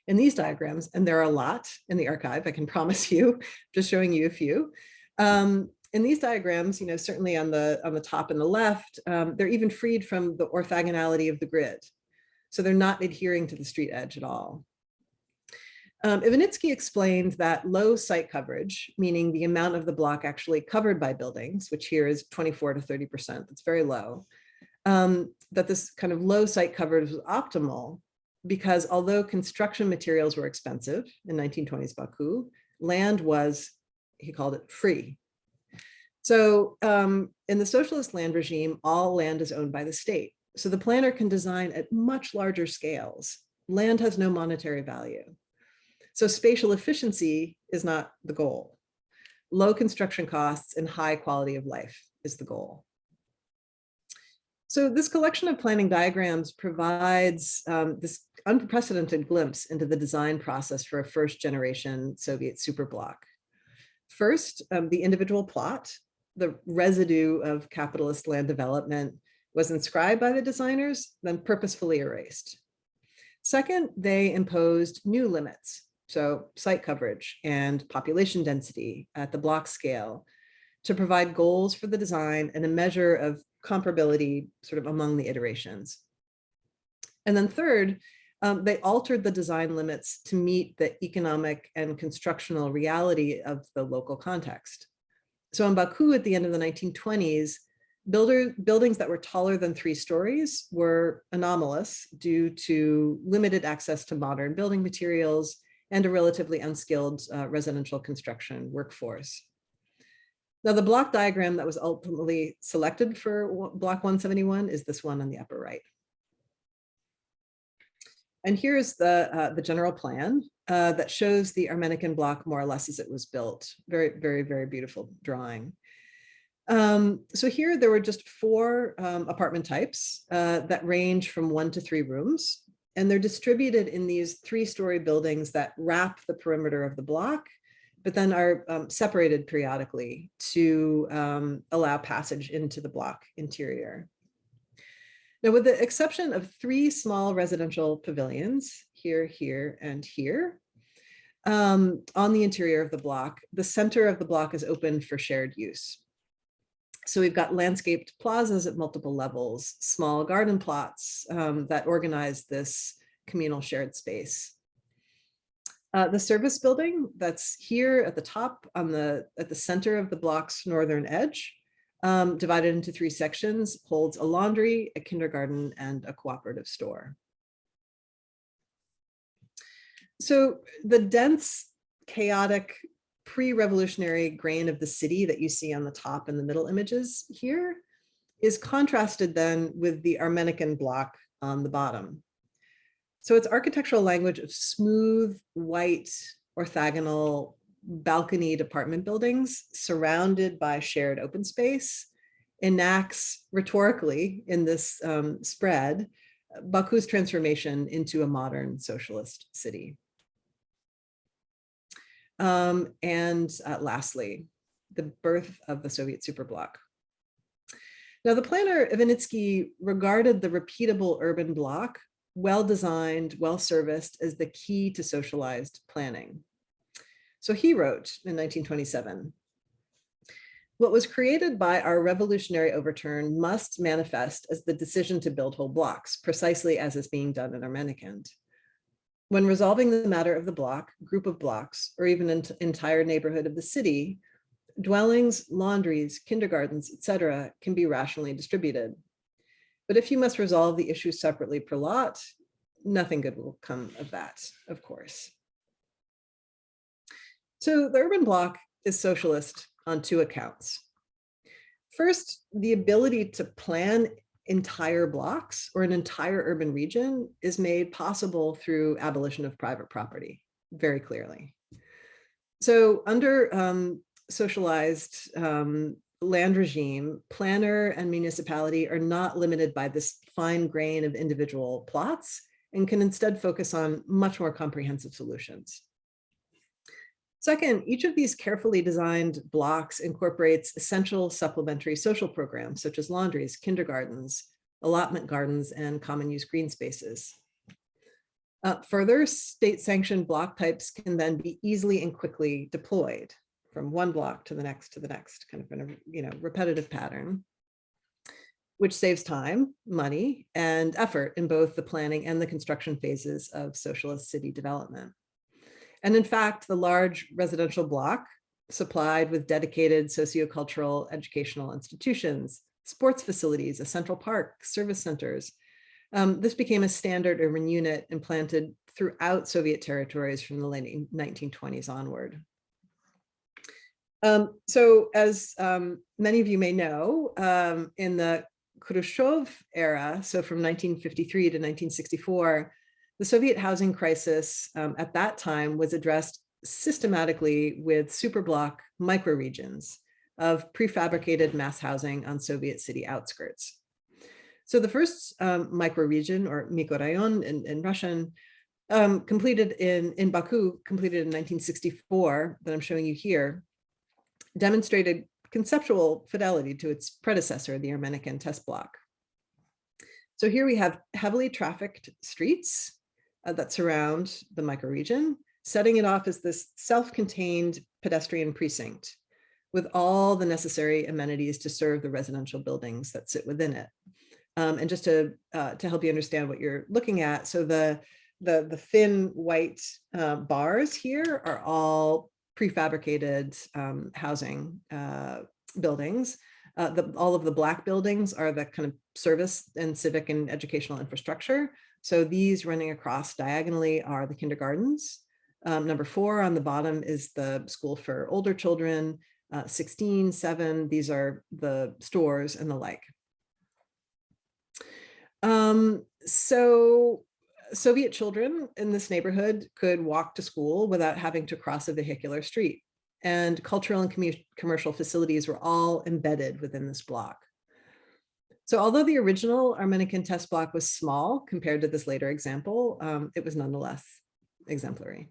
S2: In these diagrams, and there are a lot in the archive, I can promise you, just showing you a few. In these diagrams, certainly on the top and the left, they're even freed from the orthogonality of the grid. So they're not adhering to the street edge at all. Ivanitsky explained that low site coverage, meaning the amount of the block actually covered by buildings, which here is 24 to 30%, that's very low, that this kind of low site coverage was optimal because although construction materials were expensive in 1920s Baku, land was, he called it, free. So in the socialist land regime, all land is owned by the state. So the planner can design at much larger scales. Land has no monetary value. So spatial efficiency is not the goal. Low construction costs and high quality of life is the goal. So this collection of planning diagrams provides this unprecedented glimpse into the design process for a first generation Soviet superblock. First, the individual plot, the residue of capitalist land development, was inscribed by the designers, then purposefully erased. Second, they imposed new limits, so site coverage and population density at the block scale, to provide goals for the design and a measure of comparability sort of among the iterations. And then third, they altered the design limits to meet the economic and constructional reality of the local context. So in Baku at the end of the 1920s, buildings that were taller than 3 stories were anomalous due to limited access to modern building materials and a relatively unskilled residential construction workforce. Now, the block diagram that was ultimately selected for block 171 is this one on the upper right. And here's the general plan that shows the Armenican block more or less as it was built. Very, very, very beautiful drawing. So here there were just 4 apartment types that range from 1 to 3 rooms. And they're distributed in these 3-story buildings that wrap the perimeter of the block, but then are separated periodically to allow passage into the block interior. Now, with the exception of 3 small residential pavilions, here, here, and here, on the interior of the block, the center of the block is open for shared use. So we've got landscaped plazas at multiple levels, small garden plots that organize this communal shared space. The service building that's here at the top at the center of the block's northern edge, divided into 3 sections, holds a laundry, a kindergarten, and a cooperative store. So the dense, chaotic, pre-revolutionary grain of the city that you see on the top and the middle images here is contrasted then with the Armenican block on the bottom. So it's architectural language of smooth, white, orthogonal, balconied apartment buildings surrounded by shared open space enacts rhetorically in this spread Baku's transformation into a modern socialist city. And lastly, the birth of the Soviet superblock. Now, the planner Ivanitsky regarded the repeatable urban block, well-designed, well-serviced, as the key to socialized planning. So he wrote in 1927, "What was created by our revolutionary overturn must manifest as the decision to build whole blocks, precisely as is being done in Armenikend. When resolving the matter of the block, group of blocks, or even an entire neighborhood of the city, dwellings, laundries, kindergartens, etc., can be rationally distributed. But if you must resolve the issue separately per lot, nothing good will come of that, of course." So the urban block is socialist on 2 accounts. First, the ability to plan entire blocks or an entire urban region is made possible through abolition of private property, very clearly. So under socialized land regime, planner and municipality are not limited by this fine grain of individual plots and can instead focus on much more comprehensive solutions. Second, each of these carefully designed blocks incorporates essential supplementary social programs such as laundries, kindergartens, allotment gardens, and common use green spaces. Further, state-sanctioned block types can then be easily and quickly deployed from one block to the next, kind of in a repetitive pattern, which saves time, money, and effort in both the planning and the construction phases of socialist city development. And in fact, the large residential block supplied with dedicated sociocultural educational institutions, sports facilities, a central park, service centers. This became a standard urban unit implanted throughout Soviet territories from the late 1920s onward. So as many of you may know, in the Khrushchev era, so from 1953 to 1964, the Soviet housing crisis at that time was addressed systematically with superblock microregions of prefabricated mass housing on Soviet city outskirts. So the first microregion, or mikrorayon in Russian, completed in Baku, completed in 1964, that I'm showing you here, demonstrated conceptual fidelity to its predecessor, the Ermeneken test block. So here we have heavily trafficked streets that surround the microregion, setting it off as this self-contained pedestrian precinct with all the necessary amenities to serve the residential buildings that sit within it. And just to help you understand what you're looking at, so the thin white bars here are all prefabricated housing buildings. All of the black buildings are the kind of service and civic and educational infrastructure. So these running across diagonally are the kindergartens. Number 4 on the bottom is the school for older children. 16, 7, these are the stores and the like. So Soviet children in this neighborhood could walk to school without having to cross a vehicular street. And cultural and commercial facilities were all embedded within this block. So although the original Ermeneken test block was small compared to this later example, it was nonetheless exemplary.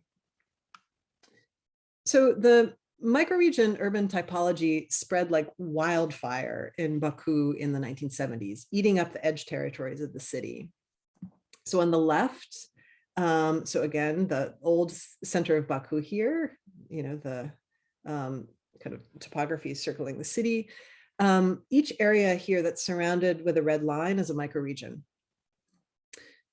S2: So the microregion urban typology spread like wildfire in Baku in the 1970s, eating up the edge territories of the city. So on the left, so again, the old center of Baku here, the kind of topography circling the city. Each area here that's surrounded with a red line is a microregion.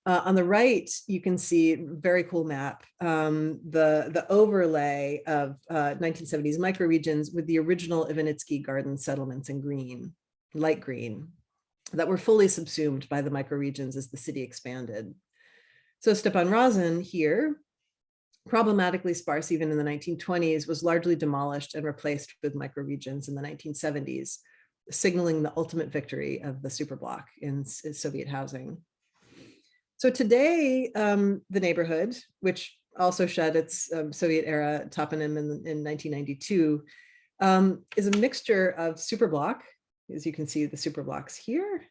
S2: On the right, you can see a very cool map, the overlay of 1970s microregions with the original Ivanitsky garden settlements in green, light green, that were fully subsumed by the microregions as the city expanded. So Stepan Razin here, problematically sparse even in the 1920s, was largely demolished and replaced with microregions in the 1970s, signaling the ultimate victory of the superblock in Soviet housing. So today, the neighborhood, which also shed its Soviet era toponym in 1992, is a mixture of superblock, as you can see the superblocks here,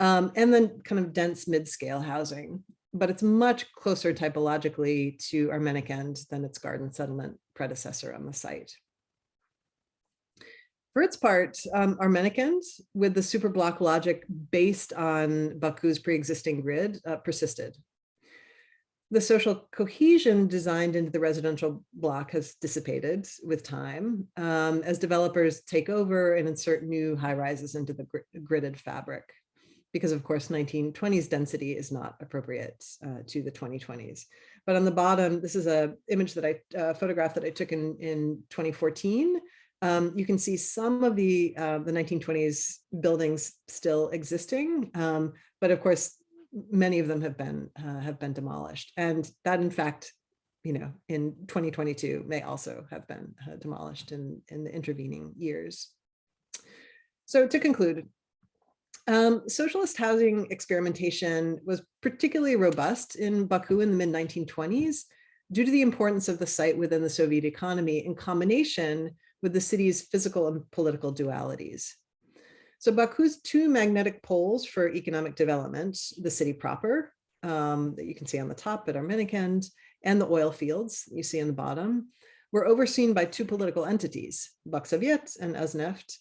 S2: and then kind of dense mid-scale housing. But it's much closer typologically to Ermeneken than its garden settlement predecessor on the site. For its part, Ermeneken, with the superblock logic based on Baku's pre-existing grid, persisted. The social cohesion designed into the residential block has dissipated with time as developers take over and insert new high-rises into the gridded fabric, because of course 1920s density is not appropriate to the 2020s. But on the bottom, this is an image that photograph that I took in 2014. You can see some of the 1920s buildings still existing, but of course, many of them have been demolished, and that, in fact, in 2022 may also have been demolished in the intervening years. So to conclude, socialist housing experimentation was particularly robust in Baku in the mid-1920s due to the importance of the site within the Soviet economy in combination with the city's physical and political dualities. So Baku's two magnetic poles for economic development, the city proper, that you can see on the top at Armenikend, and the oil fields you see on the bottom, were overseen by two political entities, Baksoviet and Uzneft,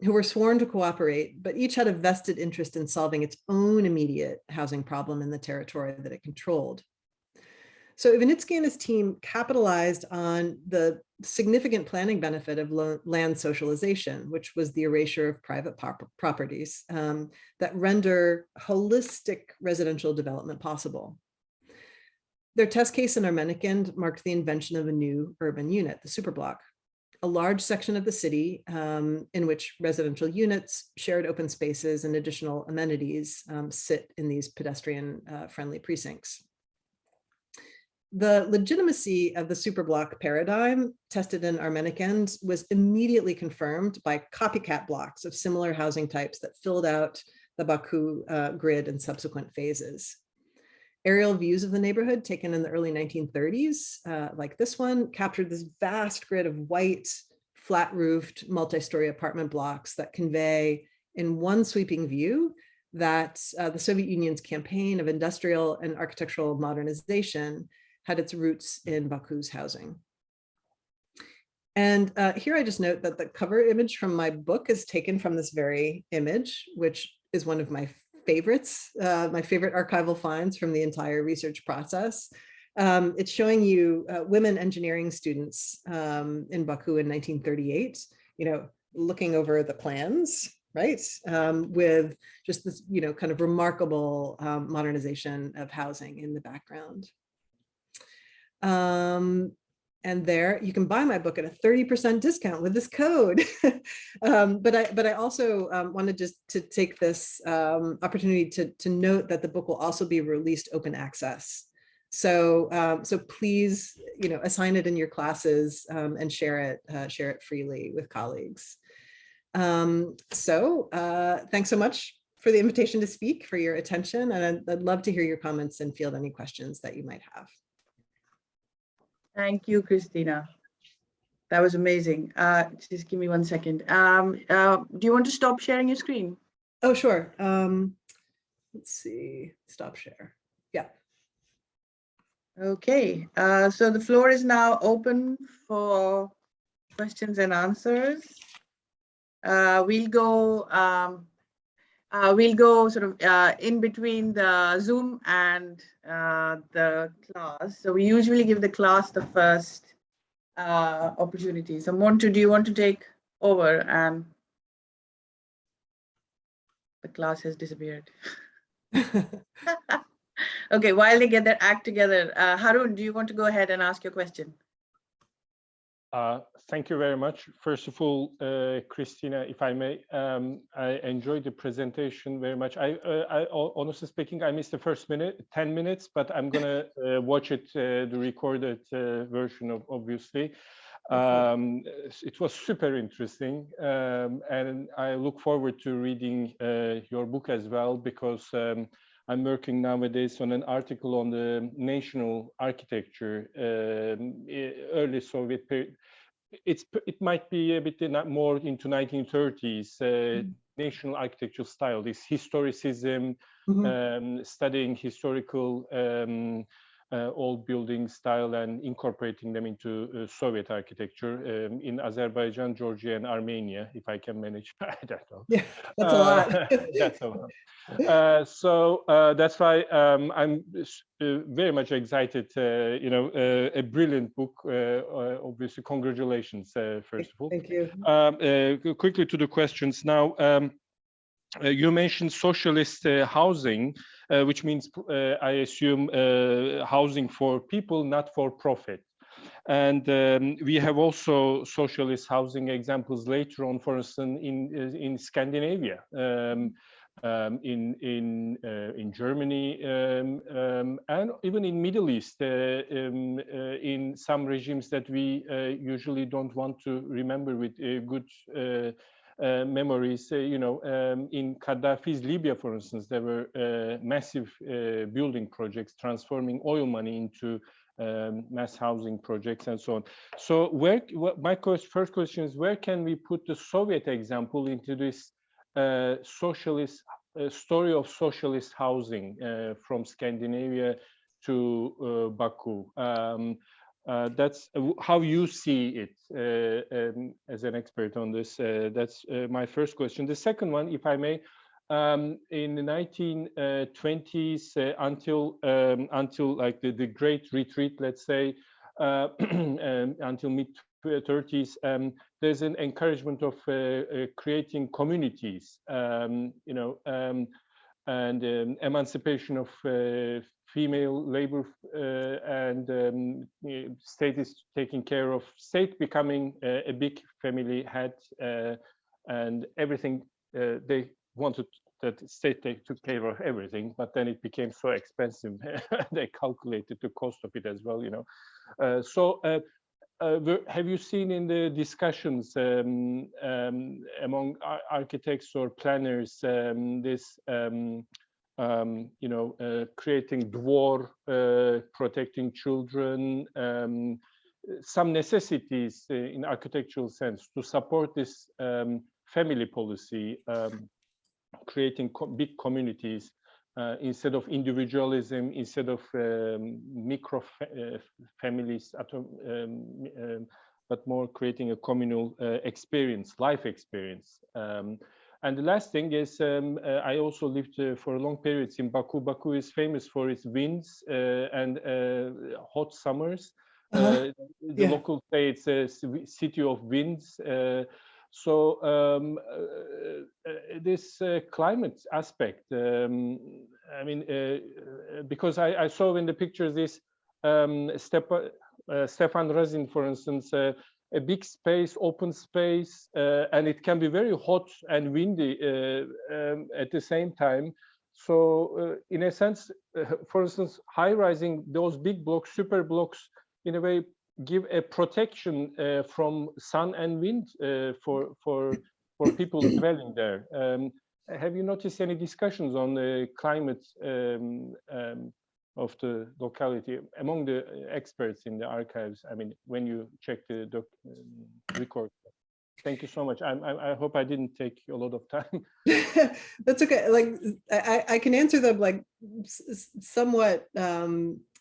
S2: who were sworn to cooperate, but each had a vested interest in solving its own immediate housing problem in the territory that it controlled. So Ivanitsky and his team capitalized on the significant planning benefit of land socialization, which was the erasure of private properties that render holistic residential development possible. Their test case in Armenikend marked the invention of a new urban unit, the superblock, a large section of the city in which residential units, shared open spaces, and additional amenities sit in these pedestrian-friendly precincts. The legitimacy of the superblock paradigm tested in Armenikend was immediately confirmed by copycat blocks of similar housing types that filled out the Baku grid in subsequent phases. Aerial views of the neighborhood taken in the early 1930s, like this one, captured this vast grid of white, flat-roofed, multi-story apartment blocks that convey in one sweeping view that the Soviet Union's campaign of industrial and architectural modernization had its roots in Baku's housing. And here I just note that the cover image from my book is taken from this very image, which is one of my favorites, my favorite archival finds from the entire research process. It's showing you women engineering students in Baku in 1938, looking over the plans, right? With just this, kind of remarkable modernization of housing in the background. And there you can buy my book at a 30% discount with this code. But I also wanted just to take this opportunity to note that the book will also be released open access. So so please, assign it in your classes and share it freely with colleagues. Thanks so much for the invitation to speak, for your attention, and I'd love to hear your comments and field any questions that you might have.
S1: Thank you, Christina. That was amazing. Just give me 1 second. Do you want to stop sharing your screen?
S2: Oh, sure. Let's see, stop share. Yeah.
S1: Okay, so the floor is now open for questions and answers. We'll go sort of in between the Zoom and the class. So we usually give the class the first opportunity. So Montu, do you want to take over? And the class has disappeared. Okay, while they get their act together, Harun, do you want to go ahead and ask your question?
S3: Thank you very much. First of all, Christina, if I may, I enjoyed the presentation very much. I honestly speaking, I missed the first 10 minutes, but I'm gonna watch it, the recorded version obviously. It was super interesting, and I look forward to reading your book as well, because I'm working nowadays on an article on the national architecture, early Soviet period. It might be a bit more into 1930s national architectural style, this historicism, studying historical old building style and incorporating them into Soviet architecture in Azerbaijan, Georgia, and Armenia, if I can manage. I don't know.
S2: Yeah, that's a lot.
S3: That's a lot. So that's why I'm very much excited. A brilliant book. Obviously, congratulations, first of all.
S2: Thank you.
S3: Quickly to the questions now. You mentioned socialist housing, which means, I assume, housing for people, not for profit. And we have also socialist housing examples later on, for instance, in Scandinavia, in Germany, and even in Middle East, in some regimes that we usually don't want to remember with good memories. In Gaddafi's Libya, for instance, there were massive building projects transforming oil money into mass housing projects and so on. So my first question is, where can we put the Soviet example into this socialist story of socialist housing from Scandinavia to Baku? That's how you see it as an expert on this. That's my first question. The second one, if I may, in the 1920s until like the Great Retreat, let's say, until mid-30s, there's an encouragement of creating communities, and emancipation of female labor, and state is taking care of, state becoming a big family head, and everything. They wanted that state took care of everything, but then it became so expensive. They calculated the cost of it as well, have you seen in the discussions among architects or planners this creating dwar, protecting children, some necessities in architectural sense to support this family policy, creating big communities instead of individualism, instead of micro families, but more creating a communal experience, life experience. And the last thing is, I also lived for long periods in Baku. Baku is famous for its winds and hot summers. The local say it's a city of winds. This climate aspect, because I saw in the pictures this Stefan Razin, for instance, a big space, open space, and it can be very hot and windy at the same time. So in a sense, for instance, high-rising, those big blocks, super blocks, in a way, give a protection from sun and wind for people dwelling there. Have you noticed any discussions on the climate of the locality among the experts in the archives? I mean, when you check the record. Thank you so much. I hope I didn't take a lot of time.
S2: That's okay. Like I can answer them like somewhat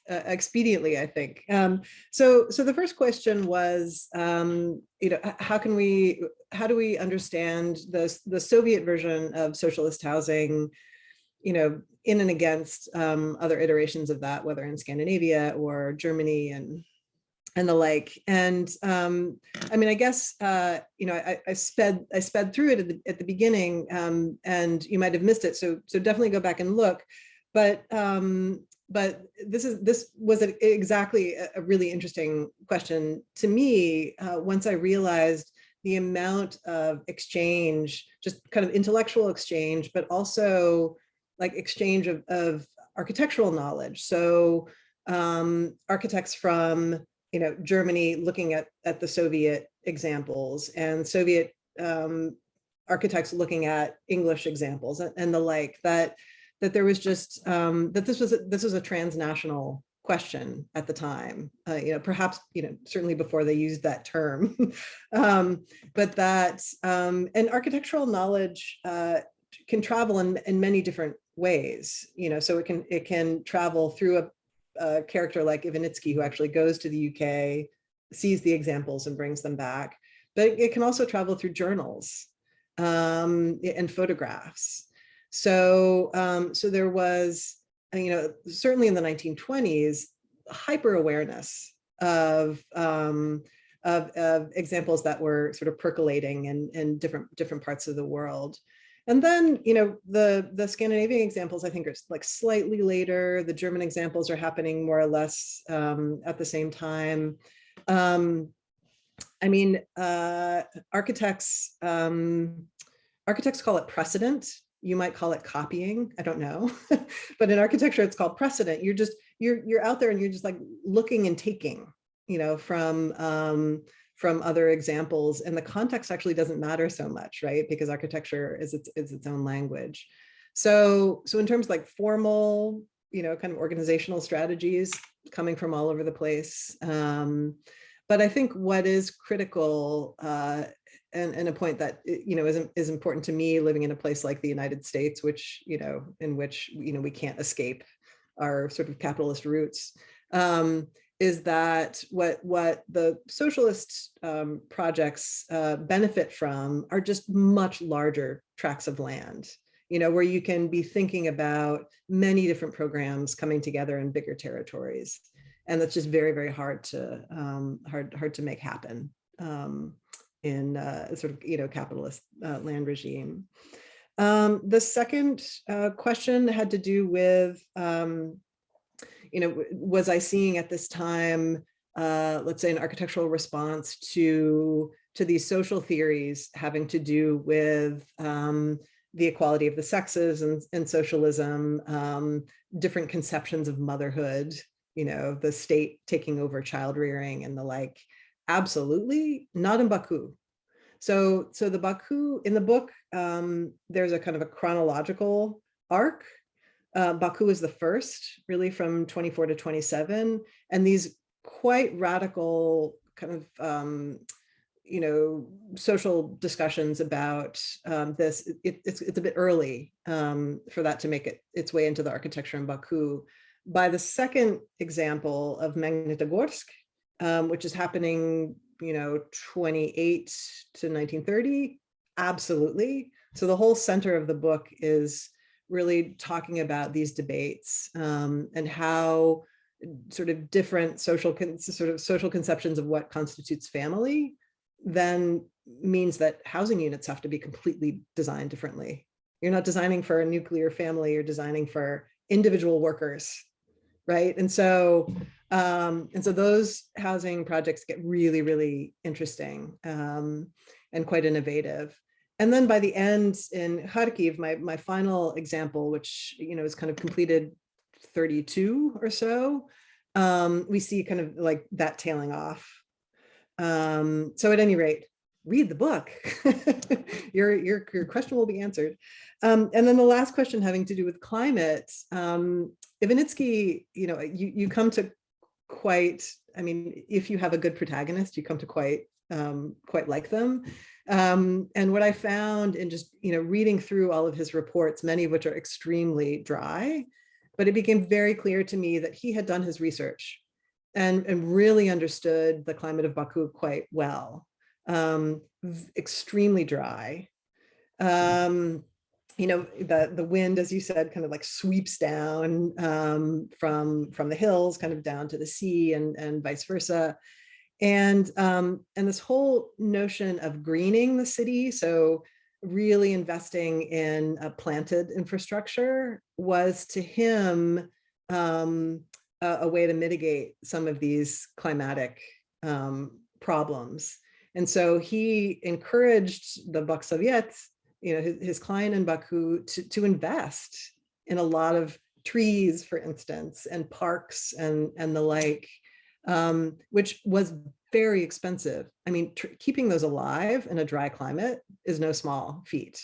S2: expediently, I think. So the first question was, how do we understand the Soviet version of socialist housing, in and against other iterations of that, whether in Scandinavia or Germany and the like. And I guess I sped through it at the beginning, and you might have missed it. So definitely go back and look. But this was exactly a really interesting question to me once I realized the amount of exchange, just kind of intellectual exchange, but also like exchange of architectural knowledge. So architects from Germany looking at the Soviet examples, and Soviet architects looking at English examples and the like, that there was just that this was a transnational question at the time, perhaps certainly before they used that term, but that and architectural knowledge can travel in many different ways, so it can travel through a character like Ivanitsky, who actually goes to the UK, sees the examples and brings them back, but it can also travel through journals and photographs. So there was, certainly in the 1920s, hyper awareness of examples that were sort of percolating in different parts of the world. And then, the Scandinavian examples, I think, are like slightly later. The German examples are happening more or less at the same time. Architects call it precedent. You might call it copying. I don't know, but in architecture, it's called precedent. You're out there and you're just like looking and taking, from from other examples, and the context actually doesn't matter so much, right? Because architecture is its own language. So in terms of like formal, kind of organizational strategies coming from all over the place. But I think what is critical, and a point that is important to me living in a place like the United States, which in which we can't escape our sort of capitalist roots, is that what the socialist projects benefit from are just much larger tracts of land, where you can be thinking about many different programs coming together in bigger territories. And that's just very, very hard to make happen in sort of capitalist land regime. The second question had to do with was I seeing at this time, let's say, an architectural response to these social theories having to do with the equality of the sexes and socialism, different conceptions of motherhood, the state taking over child rearing and the like. Absolutely not in Baku. So the Baku, in the book, there's a kind of a chronological arc. Baku is the first, really, from 24 to 27, and these quite radical kind of social discussions about this. It's a bit early for that to make its way into the architecture in Baku. By the second example of Magnitogorsk, which is happening 28 to 1930, absolutely. So the whole center of the book is really talking about these debates and how sort of different social conceptions of what constitutes family then means that housing units have to be completely designed differently. You're not designing for a nuclear family, you're designing for individual workers, right? And so those housing projects get really, really interesting and quite innovative. And then by the end in Kharkiv, my final example, which is kind of completed 32 or so, we see kind of like that tailing off. So at any rate, read the book. Your question will be answered. And then the last question having to do with climate, Ivanitsky, you come to quite, if you have a good protagonist, you come to quite like them. And what I found in just, reading through all of his reports, many of which are extremely dry, but it became very clear to me that he had done his research and really understood the climate of Baku quite well. Extremely dry. The wind, as you said, kind of like sweeps down from the hills kind of down to the sea and vice versa. And this whole notion of greening the city, so really investing in a planted infrastructure, was to him a way to mitigate some of these climatic problems. And so he encouraged the Baksoviets, his client in Baku, to invest in a lot of trees, for instance, and parks and the like, which was very expensive. Keeping those alive in a dry climate is no small feat.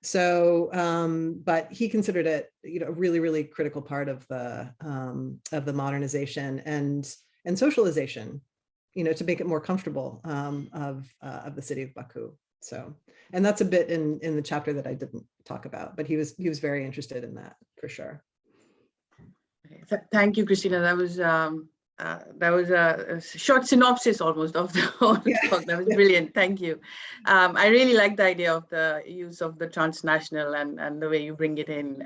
S2: So, but he considered it, a really, really critical part of the modernization and socialization, to make it more comfortable of the city of Baku. So, and that's a bit in the chapter that I didn't talk about, but he was very interested in that for sure.
S1: Thank you, Christina. That was a short synopsis almost of the whole talk. That was brilliant. Thank you. I really like the idea of the use of the transnational and the way you bring it in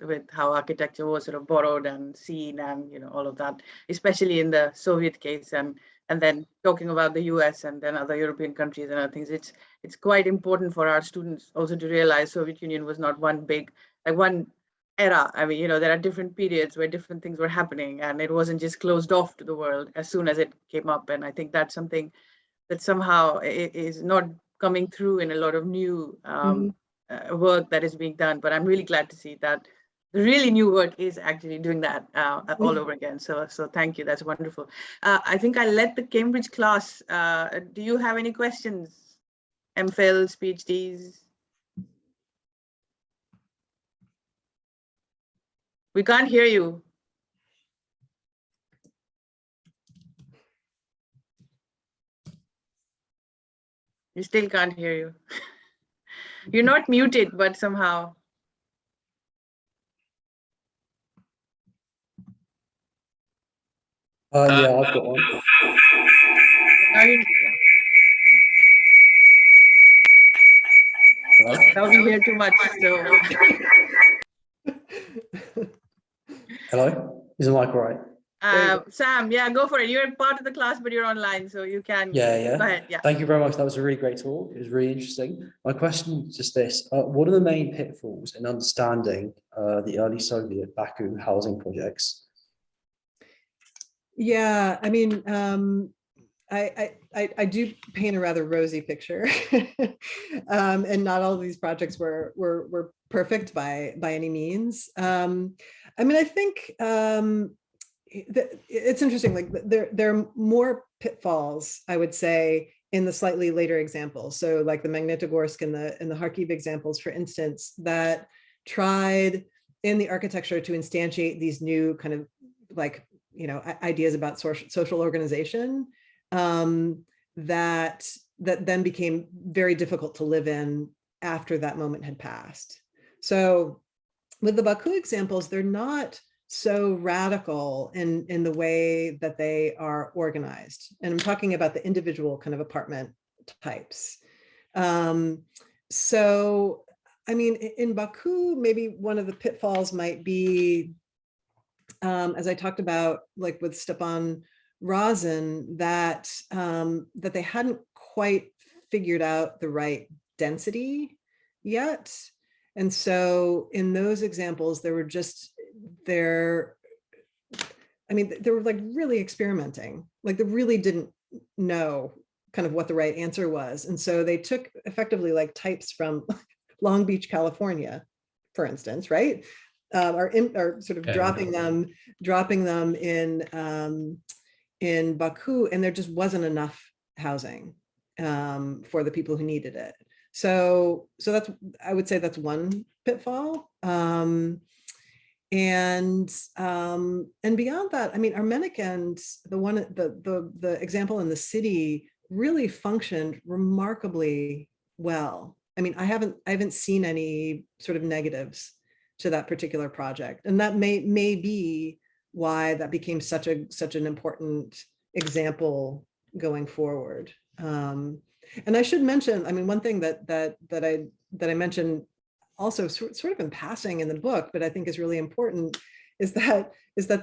S1: with how architecture was sort of borrowed and seen and all of that, especially in the Soviet case, and then talking about the US and then other European countries and other things. It's quite important for our students also to realize Soviet Union was not one big, like one era. There are different periods where different things were happening, and it wasn't just closed off to the world as soon as it came up. And I think that's something that somehow is not coming through in a lot of new work that is being done. But I'm really glad to see that really new work is actually doing that all over again. So thank you. That's wonderful. I think I'll let the Cambridge class. Do you have any questions? MPhils, PhDs? We can't hear you. We still can't hear you. You're not muted, but somehow.
S4: Yeah, I've got one.
S1: Now we hear too much. So.
S4: Hello, is the mic all right?
S1: Sam, yeah, go for it. You're part of the class, but you're online, so you can.
S4: Yeah.
S1: Go ahead. Yeah.
S4: Thank you very much. That was a really great talk. It was really interesting. My question is just this: what are the main pitfalls in understanding the early Soviet Baku housing projects?
S2: Yeah, I mean, I do paint a rather rosy picture, and not all of these projects were perfect by any means. I mean, I think it's interesting. Like there are more pitfalls, I would say, in the slightly later examples. So, like the Magnitogorsk and the Kharkiv examples, for instance, that tried in the architecture to instantiate these new kind of like ideas about social organization that then became very difficult to live in after that moment had passed. So with the Baku examples, they're not so radical in the way that they are organized. And I'm talking about the individual kind of apartment types. So, I mean, in Baku, maybe one of the pitfalls might be, as I talked about, like with Stepan Razin, that they hadn't quite figured out the right density yet. And so in those examples, they were like really experimenting, like they really didn't know kind of what the right answer was. And so they took effectively like types from Long Beach, California, for instance, right? Or sort of dropping them in Baku, and there just wasn't enough housing for the people who needed it. So that's, I would say that's one pitfall. And beyond that, I mean, Armenikend, the example in the city really functioned remarkably well. I mean, I haven't seen any sort of negatives to that particular project, and that may be why that became such an important example going forward. And I should mention, I mean, one thing that I mentioned also sort of in passing in the book, but I think is really important, is that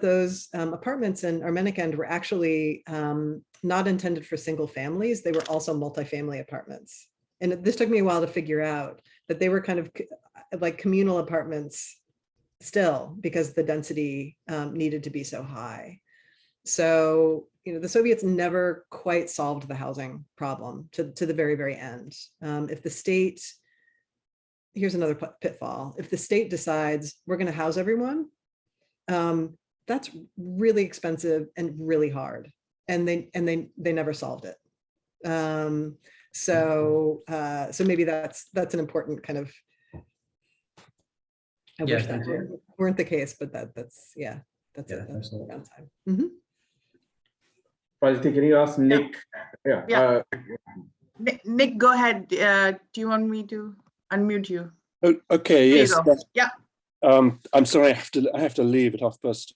S2: those apartments in Armenikend were actually not intended for single families. They were also multifamily apartments. And this took me a while to figure out that they were kind of like communal apartments still, because the density needed to be so high. So, the Soviets never quite solved the housing problem to the very, very end. If the state, here's another pitfall, if the state decides we're going to house everyone, that's really expensive and really hard. And they never solved it. So maybe that's an important kind of, I wish that weren't the case, but that's a downside. Mm-hmm.
S5: Can you ask Nick?
S1: Yeah. Nick, go ahead. Do you want me to unmute you?
S6: Oh, okay.
S1: There
S6: yes.
S1: Yeah.
S6: I'm sorry. I have to leave at 1:30.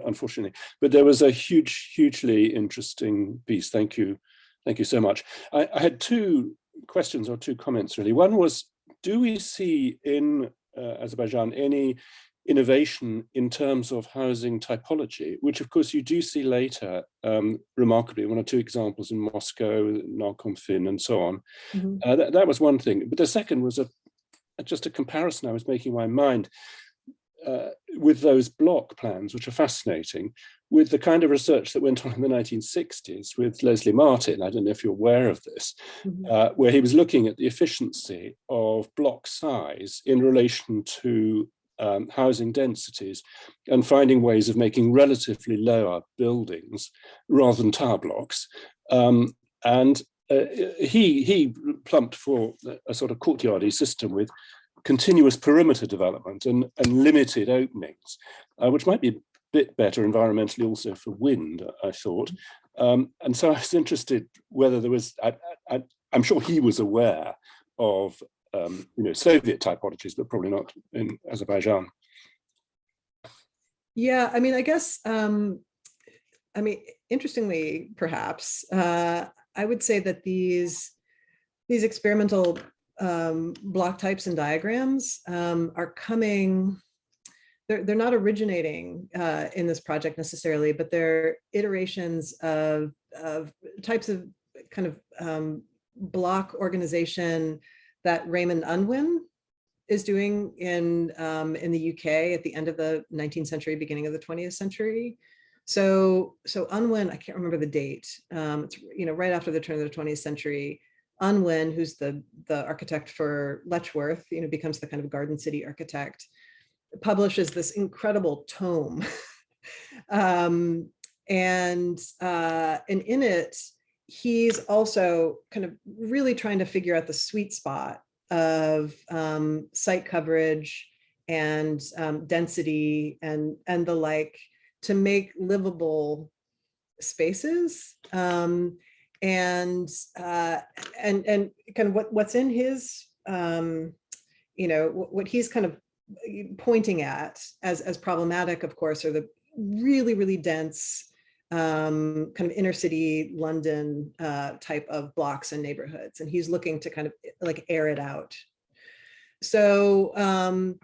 S6: Unfortunately, but there was a hugely interesting piece. Thank you so much. I had two questions or two comments really. One was, do we see in Azerbaijan any innovation in terms of housing typology, which of course you do see later, remarkably, one or two examples in Moscow, Narkomfin, and so on.
S2: Mm-hmm.
S6: That was one thing. But the second was just a comparison I was making in my mind with those block plans, which are fascinating, with the kind of research that went on in the 1960s with Leslie Martin. I don't know if you're aware of this,
S2: Mm-hmm.
S6: where he was looking at the efficiency of block size in relation to housing densities and finding ways of making relatively lower buildings rather than tower blocks. He plumped for a sort of courtyardy system with continuous perimeter development and limited openings, which might be a bit better environmentally also for wind, I thought. And so I was interested whether there was, I'm sure he was aware of Soviet typologies, but probably not in Azerbaijan.
S2: Yeah, I mean, I guess, interestingly, perhaps, I would say that these experimental block types and diagrams are coming, they're not originating in this project necessarily, but they're iterations of types of kind of block organization that Raymond Unwin is doing in the UK at the end of the 19th century, beginning of the 20th century. So Unwin, I can't remember the date. It's right after the turn of the 20th century. Unwin, who's the architect for Letchworth, becomes the kind of Garden City architect, publishes this incredible tome, and in it, he's also kind of really trying to figure out the sweet spot of site coverage and density and the like to make livable spaces, and kind of what's in his what he's kind of pointing at as problematic, of course, are the really dense kind of inner city London type of blocks and neighborhoods, and he's looking to kind of like air it out. So Unwin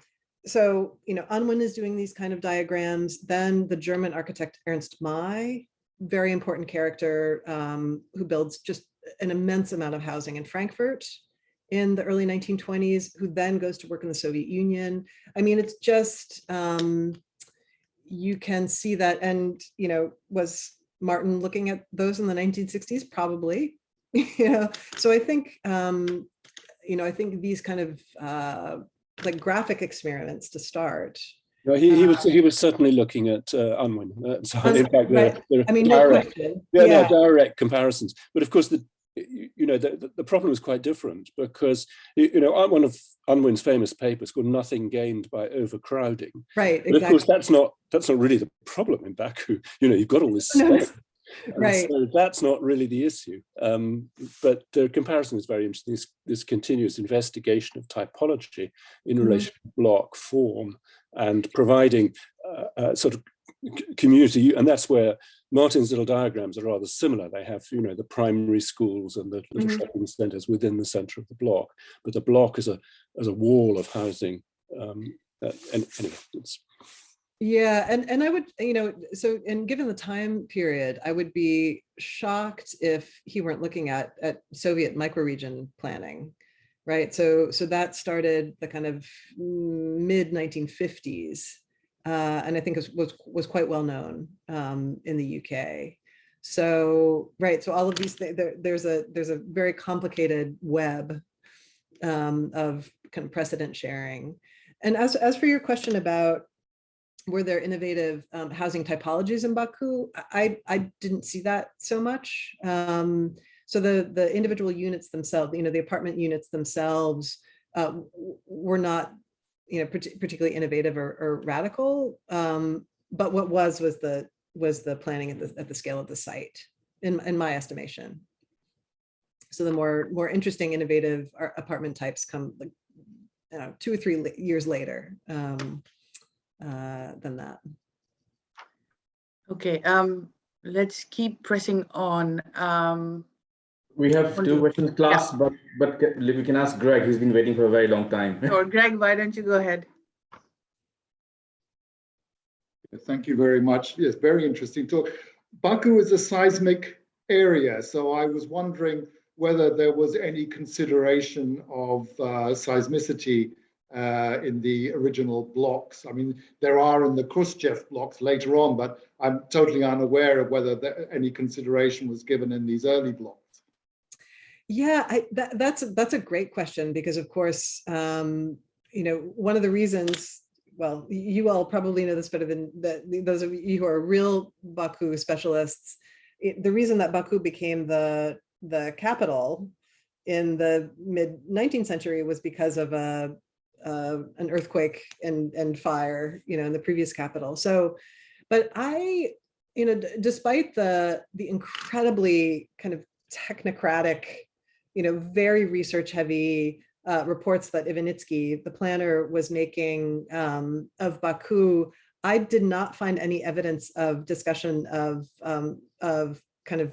S2: is doing these kind of diagrams. Then the German architect Ernst May, very important character, who builds just an immense amount of housing in Frankfurt in the early 1920s, who then goes to work in the Soviet Union. I mean, it's just, you can see that. And, was Martin looking at those in the 1960s? Probably, so I think, I think these kind of like graphic experiments to start.
S6: No, he was certainly looking at Unwin. So in fact,
S2: right.
S6: there are
S2: no question.
S6: Yeah, direct comparisons. But of course, the problem is quite different because one of Unwin's famous papers called "Nothing Gained by Overcrowding."
S2: Right.
S6: But
S2: exactly.
S6: of course, that's not really the problem in Baku. You've got all this space.
S2: Right.
S6: So that's not really the issue. But the comparison is very interesting. This continuous investigation of typology in relation to block form and providing sort of community, and that's where Martin's little diagrams are rather similar. They have, the primary schools and the little shopping centres within the centre of the block, but the block as a wall of housing. Anyway,
S2: yeah, and I would, so, and given the time period, I would be shocked if he weren't looking at Soviet microregion planning, right? So that started the kind of mid 1950s. And I think it was quite well known in the UK. So, right, so all of these things, there's a very complicated web of kind of precedent sharing. And as for your question about were there innovative housing typologies in Baku, I didn't see that so much. So the individual units themselves, the apartment units themselves were not particularly innovative or radical, but what was the planning at the scale of the site, in my estimation. So the more interesting, innovative apartment types come like 2 or 3 years later than that.
S1: Okay, let's keep pressing on.
S5: We have 2 questions, class, but we can ask Greg. He's been waiting for a very long time.
S1: Or Greg, why don't you go ahead?
S7: Thank you very much. Yes, very interesting talk. Baku is a seismic area, so I was wondering whether there was any consideration of seismicity in the original blocks. I mean, there are in the Khrushchev blocks later on, but I'm totally unaware of whether any consideration was given in these early blocks.
S2: Yeah, that's a great question, because of course, one of the reasons well, you all probably know this better than those of you who are real Baku specialists. The reason that Baku became the capital in the mid 19th century was because of an earthquake and fire, in the previous capital. So, but despite the incredibly kind of technocratic, very research heavy reports that Ivanitsky, the planner, was making of Baku, I did not find any evidence of discussion of kind of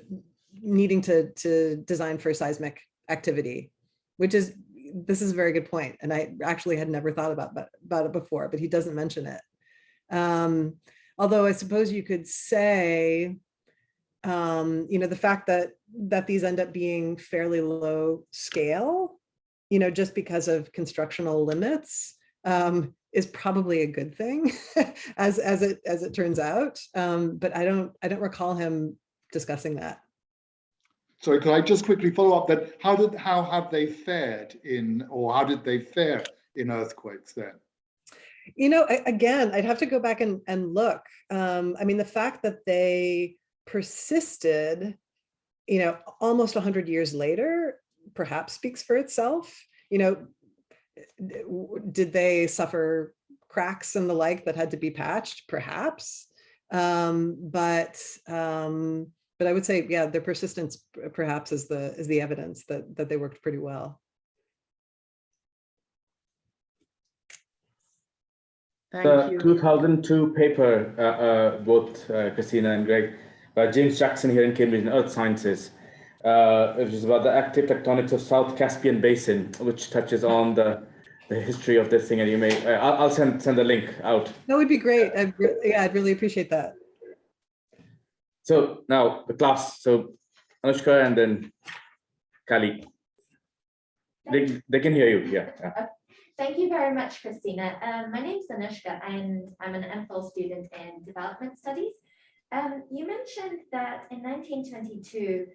S2: needing to design for seismic activity, this is a very good point. And I actually had never thought about it before, but he doesn't mention it. Although I suppose you could say, the fact that these end up being fairly low scale, just because of constructional limits, is probably a good thing, as it turns out. But I don't recall him discussing that.
S7: Sorry, could I just quickly follow up that how have they fared how did they fare in earthquakes then?
S2: Again, I'd have to go back and look. I mean, the fact that they persisted, almost 100 years later, perhaps speaks for itself. Did they suffer cracks and the like that had to be patched? Perhaps. But I would say, yeah, their persistence perhaps is the evidence that they worked pretty well.
S1: Thank you.
S5: 2002 paper, both Christina and Greg, by James Jackson here in Cambridge in Earth Sciences, which is about the active tectonics of South Caspian Basin, which touches on the history of this thing. And you may, I'll send the link out.
S2: That would be great. I'd really appreciate that.
S5: So now the class. So Anushka and then Kali. They can hear you. Yeah.
S8: Thank you very much, Christina. My name is Anushka and I'm an MPhil student in development studies. You mentioned that in 1922,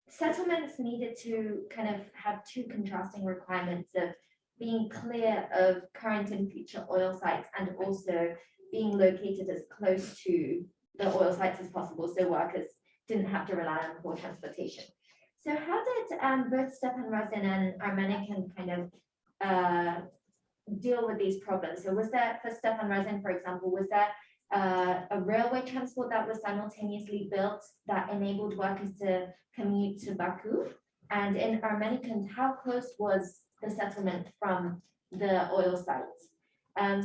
S8: settlements needed to kind of have two contrasting requirements of being clear of current and future oil sites and also being located as close to the oil sites as possible so workers didn't have to rely on poor transportation. So how did both Stepan Razin and Armenican kind of deal with these problems? So was there, for Stepan Razin, for example, was there a railway transport that was simultaneously built that enabled workers to commute to Baku? And in Armenican, how close was the settlement from the oil sites?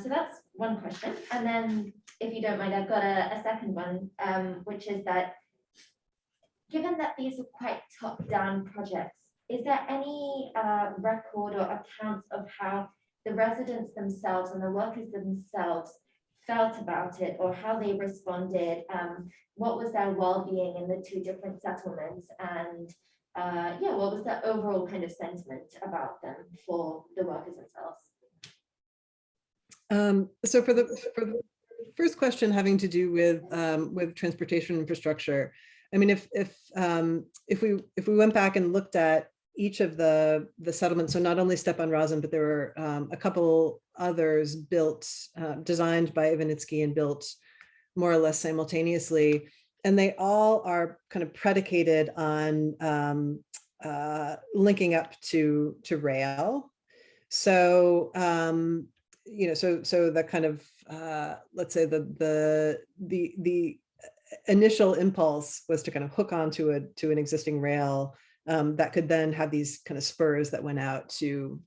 S8: So that's one question. And then, if you don't mind, I've got a second one, which is that given that these are quite top-down projects, is there any record or accounts of how the residents themselves and the workers themselves felt about it, or how they responded? What was their well-being in the two different settlements, and what was the overall kind of sentiment about them for the workers themselves?
S2: So for the first question having to do with transportation infrastructure, I mean, if we went back and looked at each of the settlements, so not only Stepan Razin, but there were a couple others built, designed by Ivanitsky and built more or less simultaneously, and they all are kind of predicated on linking up to rail. So so the kind of let's say the initial impulse was to kind of hook onto an existing rail that could then have these kind of spurs that went out to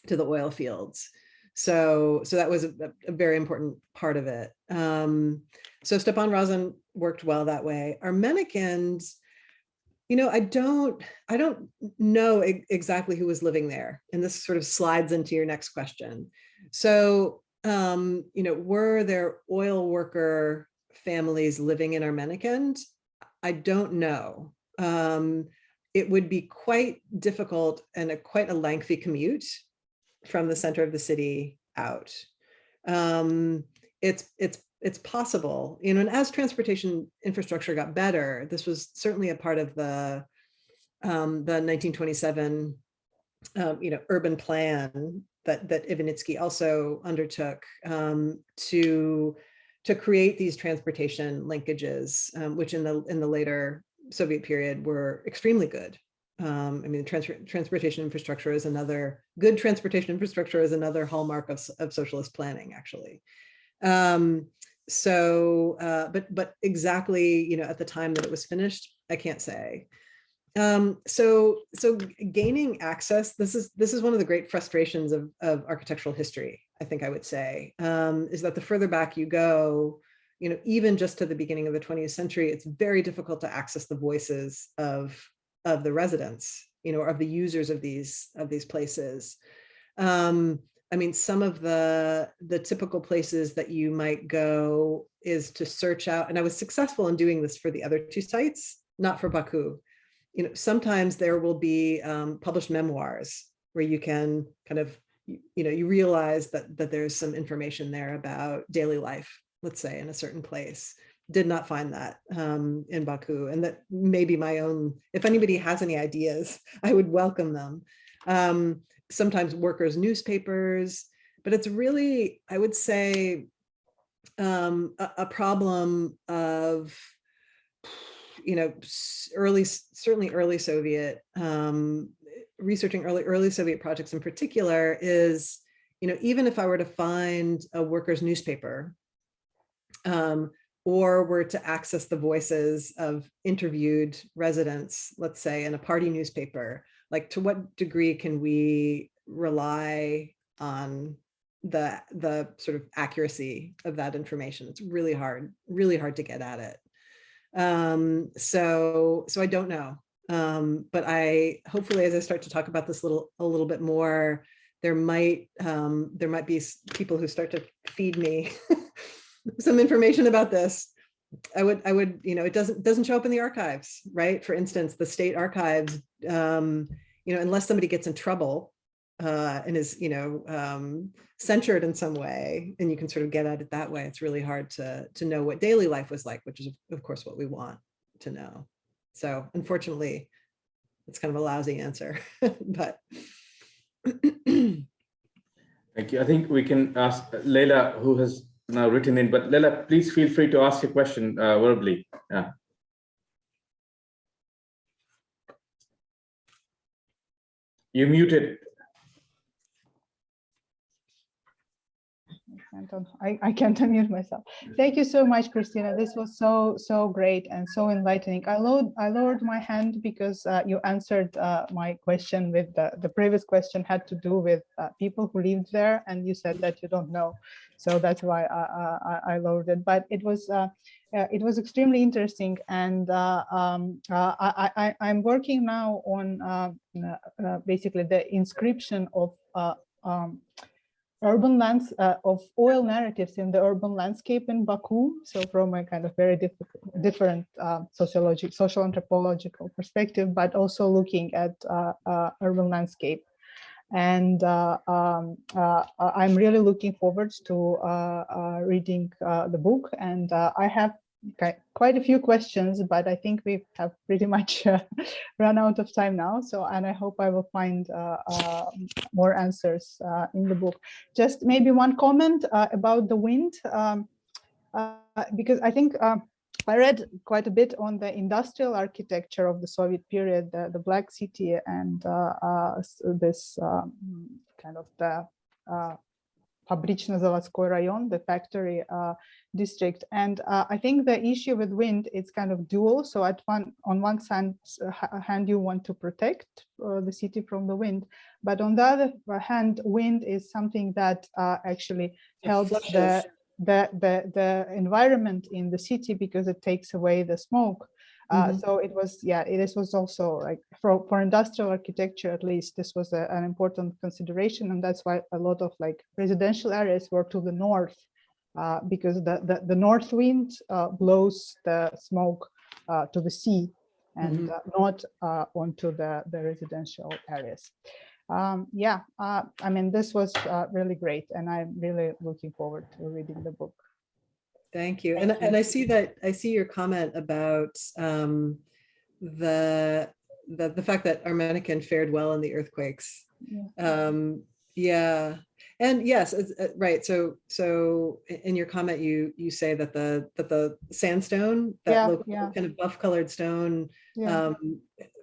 S2: the oil fields. So that was a very important part of it. So Stepan Razin worked well that way. Armenicans, I don't know exactly who was living there, and this sort of slides into your next question. So, were there oil worker families living in Armenican? I don't know. It would be quite difficult and quite a lengthy commute from the center of the city out. It's possible, and as transportation infrastructure got better, this was certainly a part of the 1927, urban plan that Ivanitsky also undertook to create these transportation linkages, which in the later Soviet period were extremely good. I mean, transportation infrastructure is another good transportation infrastructure is another hallmark of socialist planning, actually. But exactly, at the time that it was finished, I can't say. So gaining access, this is one of the great frustrations of architectural history, I think I would say, is that the further back you go, even just to the beginning of the 20th century, it's very difficult to access the voices of the residents, or of the users of these places. I mean, some of the typical places that you might go is to search out, and I was successful in doing this for the other two sites, not for Baku. Sometimes there will be published memoirs where you can kind of, you realize that there's some information there about daily life, let's say, in a certain place. Did not find that in Baku, and that may be my own. If anybody has any ideas, I would welcome them. Sometimes workers' newspapers, but it's really, I would say, a problem of, certainly early Soviet, researching early Soviet projects in particular is, even if I were to find a workers' newspaper, or were to access the voices of interviewed residents, let's say in a party newspaper, like to what degree can we rely on the sort of accuracy of that information? It's really hard to get at it. So I don't know. But hopefully, as I start to talk about this a little bit more, there might be people who start to feed me some information about this. I would, it doesn't show up in the archives, right? For instance, the state archives, unless somebody gets in trouble and is, censured in some way, and you can sort of get at it that way, it's really hard to know what daily life was like, which is, of course, what we want to know. So unfortunately, it's kind of a lousy answer, but.
S5: Thank you. I think we can ask Leila, who has now written in, but Leila, please feel free to ask your question verbally. Yeah. You're muted.
S9: I can't unmute myself. Thank you so much, Christina. This was so great and so enlightening. I lowered my hand because you answered my question with the previous question had to do with people who lived there, and you said that you don't know, so that's why I lowered it. But it was extremely interesting, and I'm working now on basically the inscription of urban lands of oil narratives in the urban landscape in Baku. So from a kind of very different social anthropological perspective, but also looking at urban landscape. And I'm really looking forward to reading the book. And I have quite a few questions, but I think we have pretty much run out of time now. So, and I hope I will find more answers in the book. Just maybe one comment about the wind, because I think I read quite a bit on the industrial architecture of the Soviet period, the Black City, and this kind of the Fabrično-Zavodskoy Rayon, the factory district. And I think the issue with wind is kind of dual. So on one hand, you want to protect the city from the wind, but on the other hand, wind is something that actually helps the environment in the city because it takes away the smoke. So it was also like for industrial architecture, at least, this was an important consideration, and that's why a lot of like residential areas were to the north, because the north wind blows the smoke to the sea and not onto the residential areas. I mean, this was really great, and I'm really looking forward to reading the book.
S2: Thank you. And I see your comment about the fact that Armenican fared well in the earthquakes. Yeah. And yes, right. So in your comment, you say that the sandstone, that
S9: Yeah,
S2: local
S9: yeah.
S2: kind of buff colored stone,
S9: Yeah.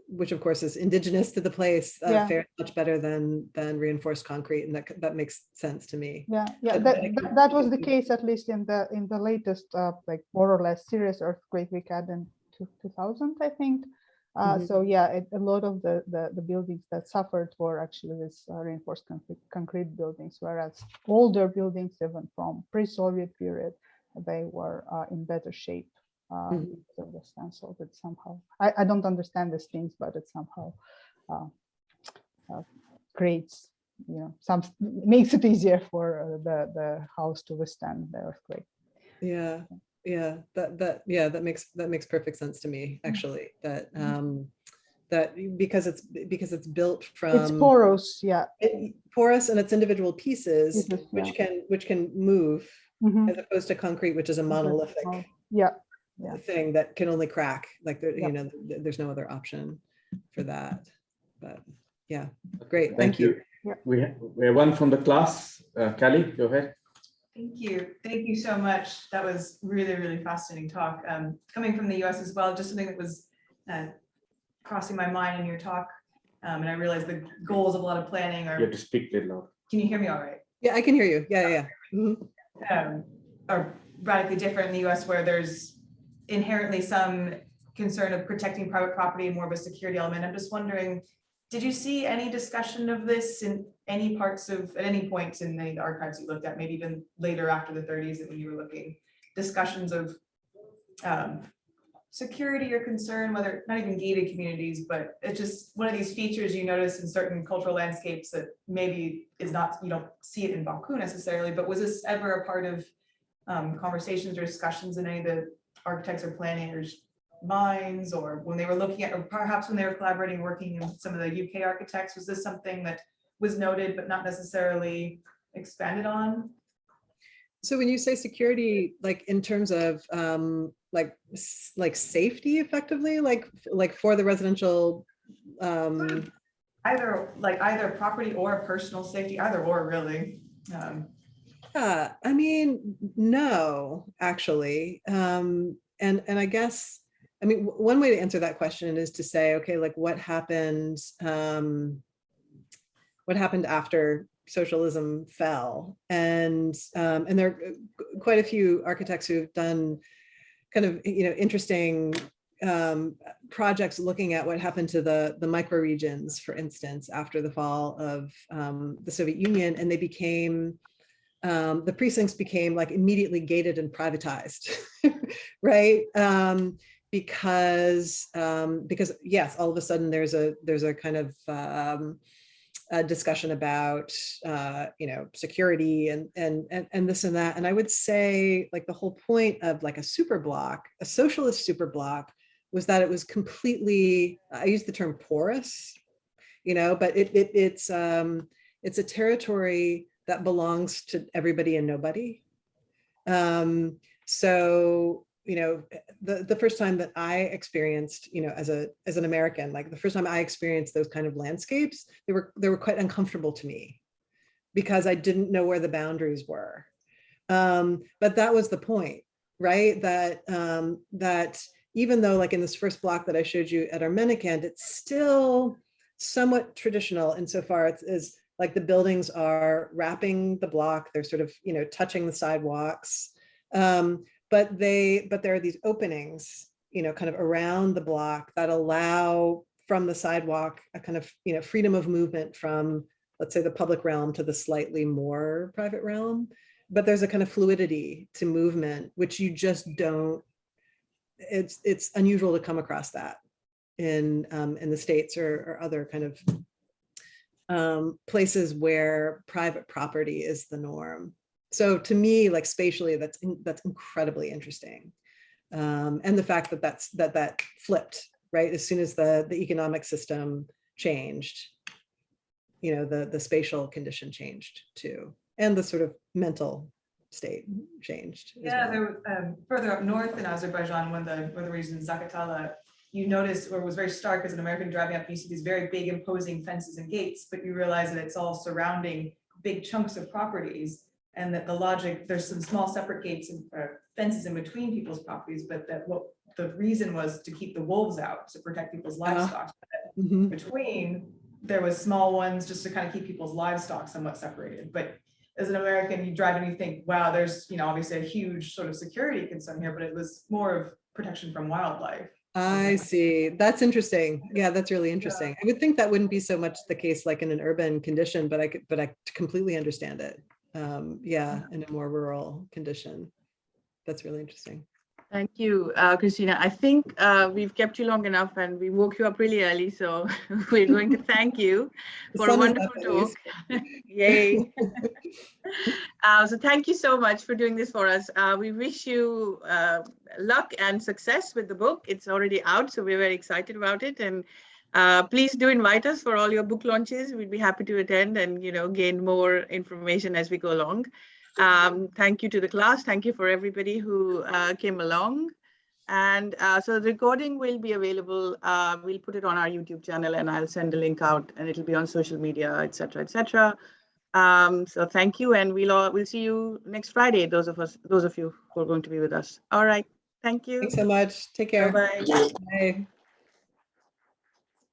S2: which of course is indigenous to the place,
S9: Yeah.
S2: fares much better than reinforced concrete, and that makes sense to me.
S9: Yeah, yeah,
S2: But
S9: that was the case, at least in the latest like more or less serious earthquake we had in 2000, I think. So yeah, a lot of the buildings that suffered were actually this reinforced concrete buildings, whereas older buildings, even from pre-Soviet period, they were in better shape. So the sense of it somehow, I don't understand these things, but it somehow creates, some makes it easier for the house to withstand the earthquake.
S2: Yeah, yeah, that makes perfect sense to me, actually. That because it's built from,
S9: It's porous, yeah.
S2: Porous in its individual pieces,
S9: Pieces,
S2: which can move,
S9: Mhm.
S2: as opposed to concrete, which is a monolithic
S9: Yeah.
S2: thing that can only crack. Like there,
S9: Yeah.
S2: there's no other option for that. But yeah, great.
S5: Thank you.
S9: Yeah.
S5: We have one from the class. Callie, go ahead.
S10: Thank you. Thank you so much. That was really, really fascinating talk. Coming from the US as well, just something that was crossing my mind in your talk. And I realized the goals of a lot of planning are.
S5: You have to speak a little loud.
S10: Can you hear me all right?
S2: Yeah, I can hear you. Yeah.
S10: Are radically different in the US, where there's inherently some concern of protecting private property and more of a security element. I'm just wondering, did you see any discussion of this in any parts of, at any points in the archives you looked at, maybe even later after the 30s that when you were looking, discussions of security or concern, whether not even gated communities, but it's just one of these features you notice in certain cultural landscapes that maybe is not, you don't see it in Baku necessarily, but was this ever a part of conversations or discussions in any of the architects or planners' minds, or when they were looking at, or perhaps when they were collaborating, working with some of the UK architects, was this something that was noted but not necessarily expanded on?
S2: So when you say security, like in terms of like safety, effectively, like for the residential,
S10: either property or personal safety, either or really.
S2: I mean, no, actually, and I guess, I mean, one way to answer that question is to say, okay, like what happened after socialism fell, and there are quite a few architects who've done kind of interesting projects looking at what happened to the microregions, for instance, after the fall of the Soviet Union, and they became the precincts became like immediately gated and privatized, right? Because yes, all of a sudden there's a kind of a discussion about security and this and that. And I would say like the whole point of like a super block, a socialist super block, was that it was completely, I use the term porous, but it's a territory that belongs to everybody and nobody. So the first time that I experienced, as an American, like the first time I experienced those kind of landscapes, they were quite uncomfortable to me because I didn't know where the boundaries were. But that was the point, right? That even though like in this first block that I showed you at Armenikend, it's still somewhat traditional insofar as like the buildings are wrapping the block, they're sort of, touching the sidewalks. But there are these openings, kind of around the block that allow from the sidewalk a kind of, freedom of movement from, let's say, the public realm to the slightly more private realm. But there's a kind of fluidity to movement, which you just don't, it's unusual to come across that in the States or other kind of places where private property is the norm. So to me, like spatially, that's incredibly interesting, and the fact that that flipped, right, as soon as the economic system changed, the spatial condition changed too, and the sort of mental state changed.
S10: Yeah, there was, further up north in Azerbaijan, one of the regions, Zaqatala, you notice, or was very stark as an American driving up, you see these very big imposing fences and gates, but you realize that it's all surrounding big chunks of properties, and that the logic, there's some small separate gates and fences in between people's properties, but that what the reason was to keep the wolves out, to protect people's livestock.
S2: Mhm.
S10: Between, there was small ones just to kind of keep people's livestock somewhat separated. But as an American, you drive and you think, wow, there's, you know, obviously a huge sort of security concern here, but it was more of protection from wildlife.
S2: I see. That's interesting. Yeah, that's really interesting. I would think that wouldn't be so much the case like in an urban condition, but I completely understand it. Yeah, in a more rural condition. That's really interesting.
S1: Thank you, Christina. I think we've kept you long enough and we woke you up really early. So we're going to thank you
S2: The
S1: for a
S2: sun is
S1: wonderful
S2: up at
S1: talk.
S2: least.
S1: Yay. So thank you so much for doing this for us. We wish you luck and success with the book. It's already out, so we're very excited about it. And please do invite us for all your book launches. We'd be happy to attend and, you know, gain more information as we go along. Thank you to the class. Thank you for everybody who came along. And so the recording will be available. We'll put it on our YouTube channel and I'll send a link out and it'll be on social media, etc., etc. So thank you. And we'll see you next Friday. Those of you who are going to be with us. All right. Thank you.
S2: Thanks so much. Take care.
S1: Bye-bye.
S2: Bye.